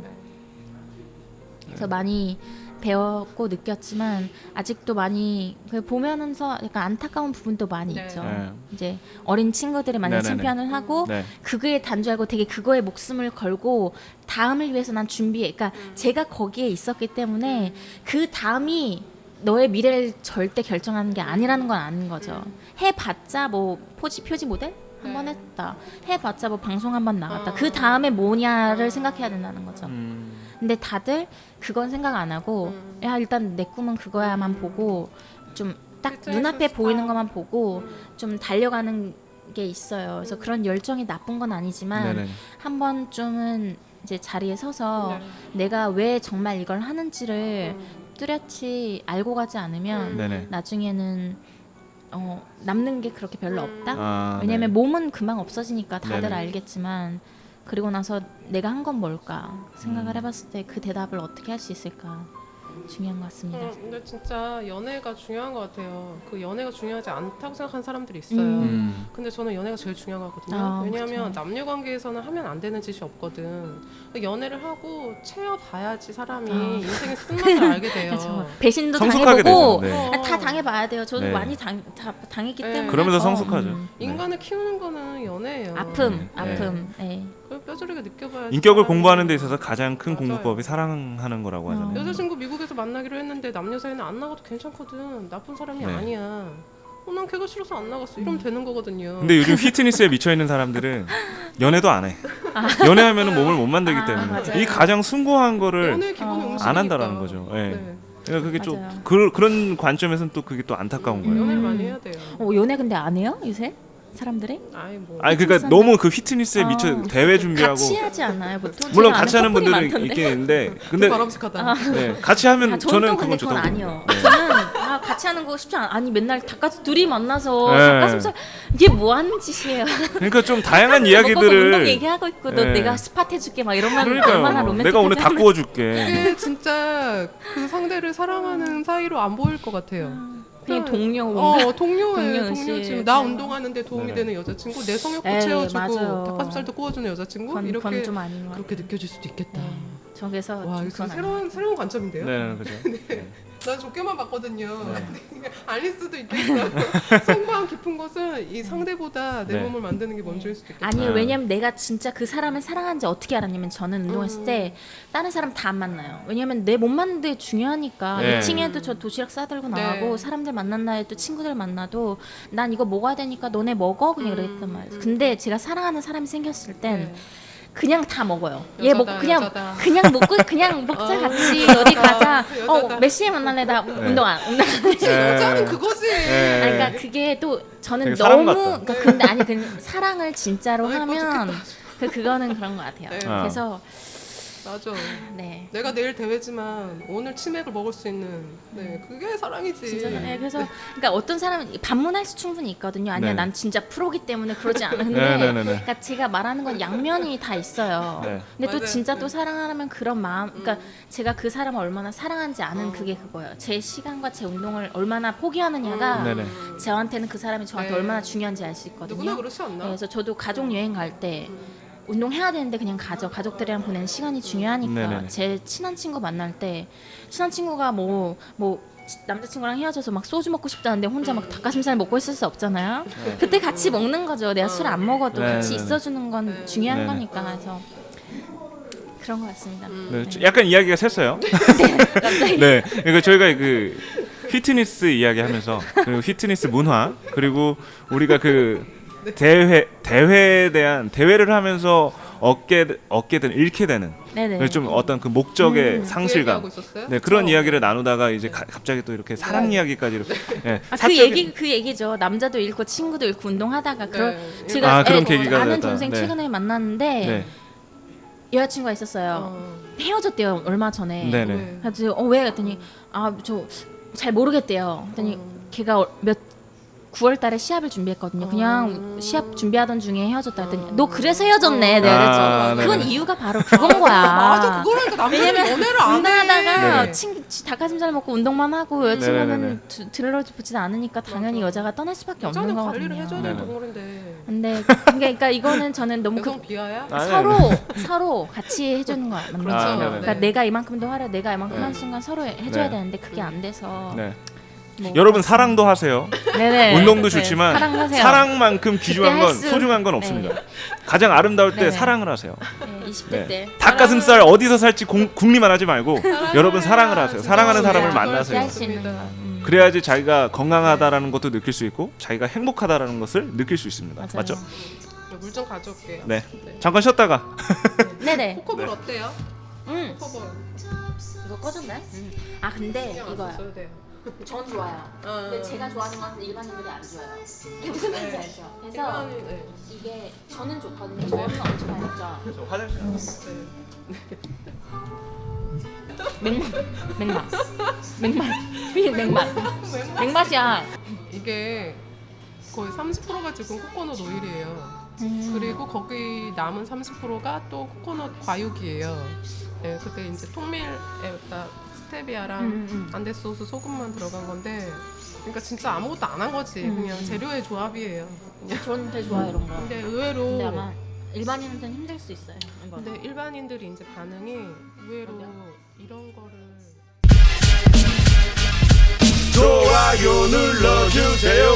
[SPEAKER 3] 그래서 많이 배웠고 느꼈지만 아직도 많이 보면서 약간 안타까운 부분도 많이
[SPEAKER 2] 네.
[SPEAKER 3] 있죠.
[SPEAKER 1] 네.
[SPEAKER 3] 이제 어린 친구들이 만약
[SPEAKER 1] 네네네.
[SPEAKER 3] 챔피언을 하고
[SPEAKER 1] 네.
[SPEAKER 3] 그거에 단주하고 되게 그거에 목숨을 걸고 다음을 위해서 난 준비해. 그러니까 제가 거기에 있었기 때문에 그 다음이 너의 미래를 절대 결정하는 게 아니라는 건 아는 거죠. 해봤자 뭐 표지 모델 한 번 했다. 해봤자 뭐 방송 한 번 나갔다. 그 다음에 뭐냐를 생각해야 된다는 거죠. 근데 다들 그건 생각 안 하고 야 일단 내 꿈은 그거야만 보고 좀 딱 눈앞에 보이는 것만 보고 좀 달려가는 게 있어요. 그래서 그런 열정이 나쁜 건 아니지만
[SPEAKER 1] 네네.
[SPEAKER 3] 한 번쯤은 이제 자리에 서서 내가 왜 정말 이걸 하는지를 뚜렷이 알고 가지 않으면
[SPEAKER 1] 네네.
[SPEAKER 3] 나중에는 남는 게 그렇게 별로 없다.
[SPEAKER 1] 네.
[SPEAKER 3] 왜냐면 몸은 금방 없어지니까 다들
[SPEAKER 1] 네네.
[SPEAKER 3] 알겠지만 그리고 나서 내가 한 건 뭘까 생각을 해봤을 때 그 대답을 어떻게 할 수 있을까 중요한 것 같습니다.
[SPEAKER 2] 근데 진짜 연애가 중요한 것 같아요. 그 연애가 중요하지 않다고 생각하는 사람들이 있어요. 근데 저는 연애가 제일 중요한 것 같거든요. 왜냐하면
[SPEAKER 3] 그쵸.
[SPEAKER 2] 남녀 관계에서는 하면 안 되는 짓이 없거든. 연애를 하고 채워봐야지 사람이 인생의 쓴맛을 알게 돼요.
[SPEAKER 3] 그렇죠. 배신도
[SPEAKER 1] 성숙하게
[SPEAKER 3] 당해보고
[SPEAKER 1] 되죠. 네.
[SPEAKER 3] 다 당해봐야 돼요. 저도
[SPEAKER 1] 네.
[SPEAKER 3] 많이 당했기
[SPEAKER 2] 네.
[SPEAKER 3] 때문에
[SPEAKER 1] 그러면서
[SPEAKER 3] 더,
[SPEAKER 1] 성숙하죠.
[SPEAKER 2] 인간을 키우는 거는 연애예요.
[SPEAKER 3] 아픔.
[SPEAKER 1] 네.
[SPEAKER 2] 그걸 뼈저리게 느껴봐야지.
[SPEAKER 1] 인격을
[SPEAKER 2] 사람이-
[SPEAKER 1] 공부하는 데 있어서 가장 큰
[SPEAKER 2] 맞아요.
[SPEAKER 1] 공부법이 사랑하는 거라고 하잖아요.
[SPEAKER 2] 여자친구 미국에서 만나기로 했는데 남녀 사이는 안 나가도 괜찮거든. 나쁜 사람이
[SPEAKER 1] 네.
[SPEAKER 2] 아니야. 난 걔가 싫어서 안 나갔어. 이러면 되는 거거든요.
[SPEAKER 1] 근데 요즘 피트니스에 미쳐 있는 사람들은 연애도 안 해. 연애하면 몸을 못 만들기 때문에
[SPEAKER 3] 맞아요.
[SPEAKER 1] 이 가장 숭고한 거를
[SPEAKER 2] 연애 기본은 음식이니까.
[SPEAKER 1] 안 한다라는 거죠. 예.
[SPEAKER 2] 네.
[SPEAKER 1] 그러니까 그게 좀
[SPEAKER 3] 맞아요.
[SPEAKER 1] 그런 관점에서는 또 그게 또 안타까운 거예요.
[SPEAKER 2] 연애를 많이 해야 돼요.
[SPEAKER 3] 연애 근데 안 해요 요새 사람들이?
[SPEAKER 2] 아이 뭐.
[SPEAKER 1] 아니 그러니까 너무 그 피트니스에 미쳐 대회 준비하고
[SPEAKER 3] 같이 하지 않아요 보통?
[SPEAKER 1] 물론
[SPEAKER 3] 제가
[SPEAKER 1] 같이
[SPEAKER 3] 아는
[SPEAKER 1] 하는
[SPEAKER 3] 커플이
[SPEAKER 1] 분들은
[SPEAKER 3] 많던데.
[SPEAKER 1] 있긴 있는데 근데
[SPEAKER 2] 바람직하다.
[SPEAKER 1] 네, 같이 하면
[SPEAKER 3] 저는
[SPEAKER 1] 저는
[SPEAKER 3] 또
[SPEAKER 1] 그건
[SPEAKER 3] 근데 그건
[SPEAKER 1] 좋다고
[SPEAKER 3] 아니요.
[SPEAKER 1] 네.
[SPEAKER 3] 저는 같이 하는 거 쉽지 않아. 아니 맨날 둘이 만나서
[SPEAKER 1] 네.
[SPEAKER 3] 닭가슴살 이게 뭐 하는 짓이에요?
[SPEAKER 1] 그러니까 좀 다양한
[SPEAKER 3] 먹고 운동
[SPEAKER 1] 이야기들을
[SPEAKER 3] 얘기하고 있고 너
[SPEAKER 1] 네.
[SPEAKER 3] 내가 스팟 해줄게 막 이러면 얼마나
[SPEAKER 1] 그러니까요.
[SPEAKER 3] 로맨틱해.
[SPEAKER 1] 내가 오늘 다 구워줄게.
[SPEAKER 2] 이게 진짜 그 상대를 사랑하는 사이로 안 보일 것 같아요.
[SPEAKER 3] 그냥 동료
[SPEAKER 2] 동료예요.
[SPEAKER 3] 동료의식.
[SPEAKER 2] 동료지. 나 운동하는데 도움이
[SPEAKER 1] 네네.
[SPEAKER 2] 되는 여자친구, 내 성욕도
[SPEAKER 3] 에이,
[SPEAKER 2] 채워주고
[SPEAKER 3] 맞아요.
[SPEAKER 2] 닭가슴살도 구워주는 여자친구
[SPEAKER 3] 그건
[SPEAKER 2] 이렇게
[SPEAKER 3] 좀 아닌 것
[SPEAKER 2] 그렇게 느껴질 수도 있겠다.
[SPEAKER 3] 같아요. 저 그래서
[SPEAKER 2] 와,
[SPEAKER 3] 좀
[SPEAKER 2] 이거
[SPEAKER 3] 그건 아닌
[SPEAKER 2] 새로운 관점인데요.
[SPEAKER 1] 네, 그죠.
[SPEAKER 2] 난 좋게만 봤거든요. 아닐 수도 있겠어. 속마음 깊은 것은 이 상대보다 내
[SPEAKER 1] 네.
[SPEAKER 2] 몸을 만드는 게 먼저일 수도 있겠다.
[SPEAKER 3] 아니에요.
[SPEAKER 1] 네.
[SPEAKER 3] 왜냐면 내가 진짜 그 사람을 사랑하는지 어떻게 알았냐면 저는 운동했을 때 다른 사람 다 안 만나요. 왜냐면 내 몸 만드는 게 중요하니까.
[SPEAKER 1] 네.
[SPEAKER 3] 미팅에도 저 도시락 싸들고
[SPEAKER 2] 네.
[SPEAKER 3] 나가고 사람들 만난 날에 또 친구들 만나도 난 이거 먹어야 되니까 너네 먹어 그냥 이랬단 말이에요. 근데 제가 사랑하는 사람이 생겼을 땐
[SPEAKER 2] 네.
[SPEAKER 3] 그냥 다 먹어요. 얘 먹고
[SPEAKER 2] 여자다,
[SPEAKER 3] 그냥
[SPEAKER 2] 여자다.
[SPEAKER 3] 그냥 먹고 그냥 먹자 같이 어디 가자.
[SPEAKER 2] 여자다.
[SPEAKER 3] 몇 시에 만날래? 나 운동 안 해.
[SPEAKER 2] 여자는 그거지.
[SPEAKER 1] 네.
[SPEAKER 3] 아니, 그러니까 그게 또 저는
[SPEAKER 1] 되게 사람
[SPEAKER 3] 너무
[SPEAKER 1] 같다.
[SPEAKER 3] 그러니까 근데 아니 그 사랑을 진짜로
[SPEAKER 2] 아이,
[SPEAKER 3] 하면 그거는 그런 것 같아요.
[SPEAKER 2] 네.
[SPEAKER 3] 그래서
[SPEAKER 2] 맞아.
[SPEAKER 3] 네.
[SPEAKER 2] 내가 내일 대회지만 오늘 치맥을 먹을 수 있는 그게 사랑이지.
[SPEAKER 3] 진짜 네, 그래서 그러니까 어떤 사람은 반문할 수 충분히 있거든요. 아니야,
[SPEAKER 1] 네.
[SPEAKER 3] 난 진짜 프로기 때문에 그러지 않은데.
[SPEAKER 1] 네네네네.
[SPEAKER 3] 그러니까 제가 말하는 건 양면이 다 있어요.
[SPEAKER 1] 네.
[SPEAKER 3] 근데 또
[SPEAKER 2] 맞아요.
[SPEAKER 3] 진짜 또 사랑하려면 그런 마음, 그러니까 제가 그 사람을 얼마나 사랑하는지 아는 그게 그거예요. 제 시간과 제 운동을 얼마나 포기하느냐가
[SPEAKER 1] 네네.
[SPEAKER 3] 저한테는 그 사람이 저한테
[SPEAKER 2] 네.
[SPEAKER 3] 얼마나 중요한지 알 수 있거든요.
[SPEAKER 2] 누구나 그렇지 않나?
[SPEAKER 3] 네, 그래서 저도 가족 여행 갈 때 운동해야 되는데 그냥 가족들이랑 보내는 시간이 중요하니까
[SPEAKER 1] 네네네.
[SPEAKER 3] 제 친한 친구 만날 때 친한 친구가 뭐 남자친구랑 헤어져서 막 소주 먹고 싶다는데 혼자 막 닭가슴살 먹고 있을 수 없잖아요. 그때 같이 먹는 거죠. 내가 술 안 먹어도
[SPEAKER 1] 네,
[SPEAKER 3] 같이
[SPEAKER 1] 네,
[SPEAKER 3] 있어주는 건 중요한
[SPEAKER 1] 네네.
[SPEAKER 3] 거니까. 그래서 그런 것 같습니다.
[SPEAKER 1] 네, 약간 이야기가 샜어요. 네, 그러니까 저희가 그 피트니스 이야기하면서 그리고 피트니스 문화 그리고 우리가 그 대회에 대한 대회를 하면서 얻게 잃게 되는
[SPEAKER 3] 네네.
[SPEAKER 1] 좀 어떤 그 목적의 상실감.
[SPEAKER 2] 그 얘기하고 있었어요?
[SPEAKER 1] 네, 그런 이야기를 나누다가 이제 갑자기 또 이렇게 사랑 이야기까지 이렇게. 네,
[SPEAKER 3] 그 얘기죠. 남자도 잃고 친구도 잃고 운동하다가
[SPEAKER 2] 네.
[SPEAKER 3] 제가
[SPEAKER 1] 그런 계기가
[SPEAKER 3] 아는
[SPEAKER 1] 됐다.
[SPEAKER 3] 동생
[SPEAKER 1] 네.
[SPEAKER 3] 최근에 만났는데
[SPEAKER 1] 네,
[SPEAKER 3] 여자친구가 있었어요. 헤어졌대요 얼마 전에.
[SPEAKER 1] 네네.
[SPEAKER 3] 그래서 왜? 그랬더니 저 잘 모르겠대요. 그랬더니 걔가 9월달에 시합을 준비했거든요. 그냥 시합 준비하던 중에 헤어졌다 했더니 너 그래서 헤어졌네. 내가 그랬죠.
[SPEAKER 1] 아,
[SPEAKER 3] 그건
[SPEAKER 1] 네네.
[SPEAKER 3] 이유가 바로 그건 거야.
[SPEAKER 2] 맞아, 그거라니까 남자는
[SPEAKER 3] 왜냐면
[SPEAKER 2] 연애를 안 해.
[SPEAKER 3] 운동하다가
[SPEAKER 1] 네네.
[SPEAKER 3] 닭가슴살 먹고 운동만 하고 여자친구는
[SPEAKER 1] 네네네.
[SPEAKER 3] 들러붙지도 않으니까 당연히 여자가 떠날 수밖에 없는
[SPEAKER 2] 여자는
[SPEAKER 3] 거거든요.
[SPEAKER 2] 관리를 해줘야 되는
[SPEAKER 1] 네네.
[SPEAKER 2] 동물인데.
[SPEAKER 3] 근데 그러니까 이거는 저는 너무
[SPEAKER 2] 여성 비하야?
[SPEAKER 1] 아,
[SPEAKER 3] 서로 같이 해주는 거 맞는
[SPEAKER 2] 그렇죠.
[SPEAKER 3] 거죠.
[SPEAKER 1] 네네.
[SPEAKER 3] 그러니까 내가 이만큼도 하래, 내가 이만큼
[SPEAKER 1] 네.
[SPEAKER 3] 한 순간 서로 해줘야
[SPEAKER 1] 네.
[SPEAKER 3] 되는데 그게 안 돼서.
[SPEAKER 1] 네.
[SPEAKER 3] 뭐.
[SPEAKER 1] 여러분 사랑도 하세요.
[SPEAKER 3] 네네.
[SPEAKER 1] 운동도
[SPEAKER 3] 네,
[SPEAKER 1] 좋지만
[SPEAKER 3] 사랑하세요.
[SPEAKER 1] 사랑만큼 귀중한
[SPEAKER 3] 그때
[SPEAKER 1] 건
[SPEAKER 3] 할 수-
[SPEAKER 1] 소중한 건
[SPEAKER 3] 네.
[SPEAKER 1] 없습니다. 가장 아름다울 때
[SPEAKER 3] 네네.
[SPEAKER 1] 사랑을 하세요.
[SPEAKER 3] 네, 20대
[SPEAKER 1] 네.
[SPEAKER 3] 때
[SPEAKER 1] 닭가슴살 어디서 살지 궁리만 하지 말고 여러분 사랑을 하세요. 사랑하는
[SPEAKER 2] 진짜
[SPEAKER 1] 사람을
[SPEAKER 2] 그걸
[SPEAKER 1] 만나세요.
[SPEAKER 3] 할 수 있는 거.
[SPEAKER 1] 그래야지 자기가 건강하다라는 것도 느낄 수 있고 자기가 행복하다라는 것을 느낄 수 있습니다.
[SPEAKER 3] 맞아요.
[SPEAKER 1] 맞죠?
[SPEAKER 2] 물 좀 가져올게요.
[SPEAKER 1] 네. 잠깐 쉬었다가
[SPEAKER 3] 네네.
[SPEAKER 2] 코코볼
[SPEAKER 1] 네.
[SPEAKER 2] 어때요? 코코볼.
[SPEAKER 3] 이거 꺼졌나요? 아 근데
[SPEAKER 2] 신경 안
[SPEAKER 3] 이거요.
[SPEAKER 2] 써도 돼요.
[SPEAKER 3] 전 좋아요. 근데 제가 좋아하는 건 일반인들이 안 좋아해요. 이게 무슨 말인지 알죠? 그래서
[SPEAKER 2] 일반인, 네.
[SPEAKER 3] 이게 저는 좋거든요. 저는 엄청 맛있죠.
[SPEAKER 1] 저 화장실
[SPEAKER 3] 맥맛이야.
[SPEAKER 2] 이게 거의 30%가 지금 코코넛 오일이에요.
[SPEAKER 3] 음.
[SPEAKER 2] 그리고 거기 남은 30%가 또 코코넛 과육이에요. 네, 그게 이제 통밀에다 스테비아랑 안데소스 소금만 들어간 건데, 그러니까 진짜 아무것도 안 한 거지. 그냥 재료의 조합이에요.
[SPEAKER 3] 저는 되게 좋아요 이런 거.
[SPEAKER 2] 근데 의외로
[SPEAKER 3] 근데 아마 일반인한테는 힘들 수 있어요. 이거.
[SPEAKER 2] 근데 일반인들이 이제 반응이 의외로 이런 거를
[SPEAKER 1] 좋아요 눌러주세요.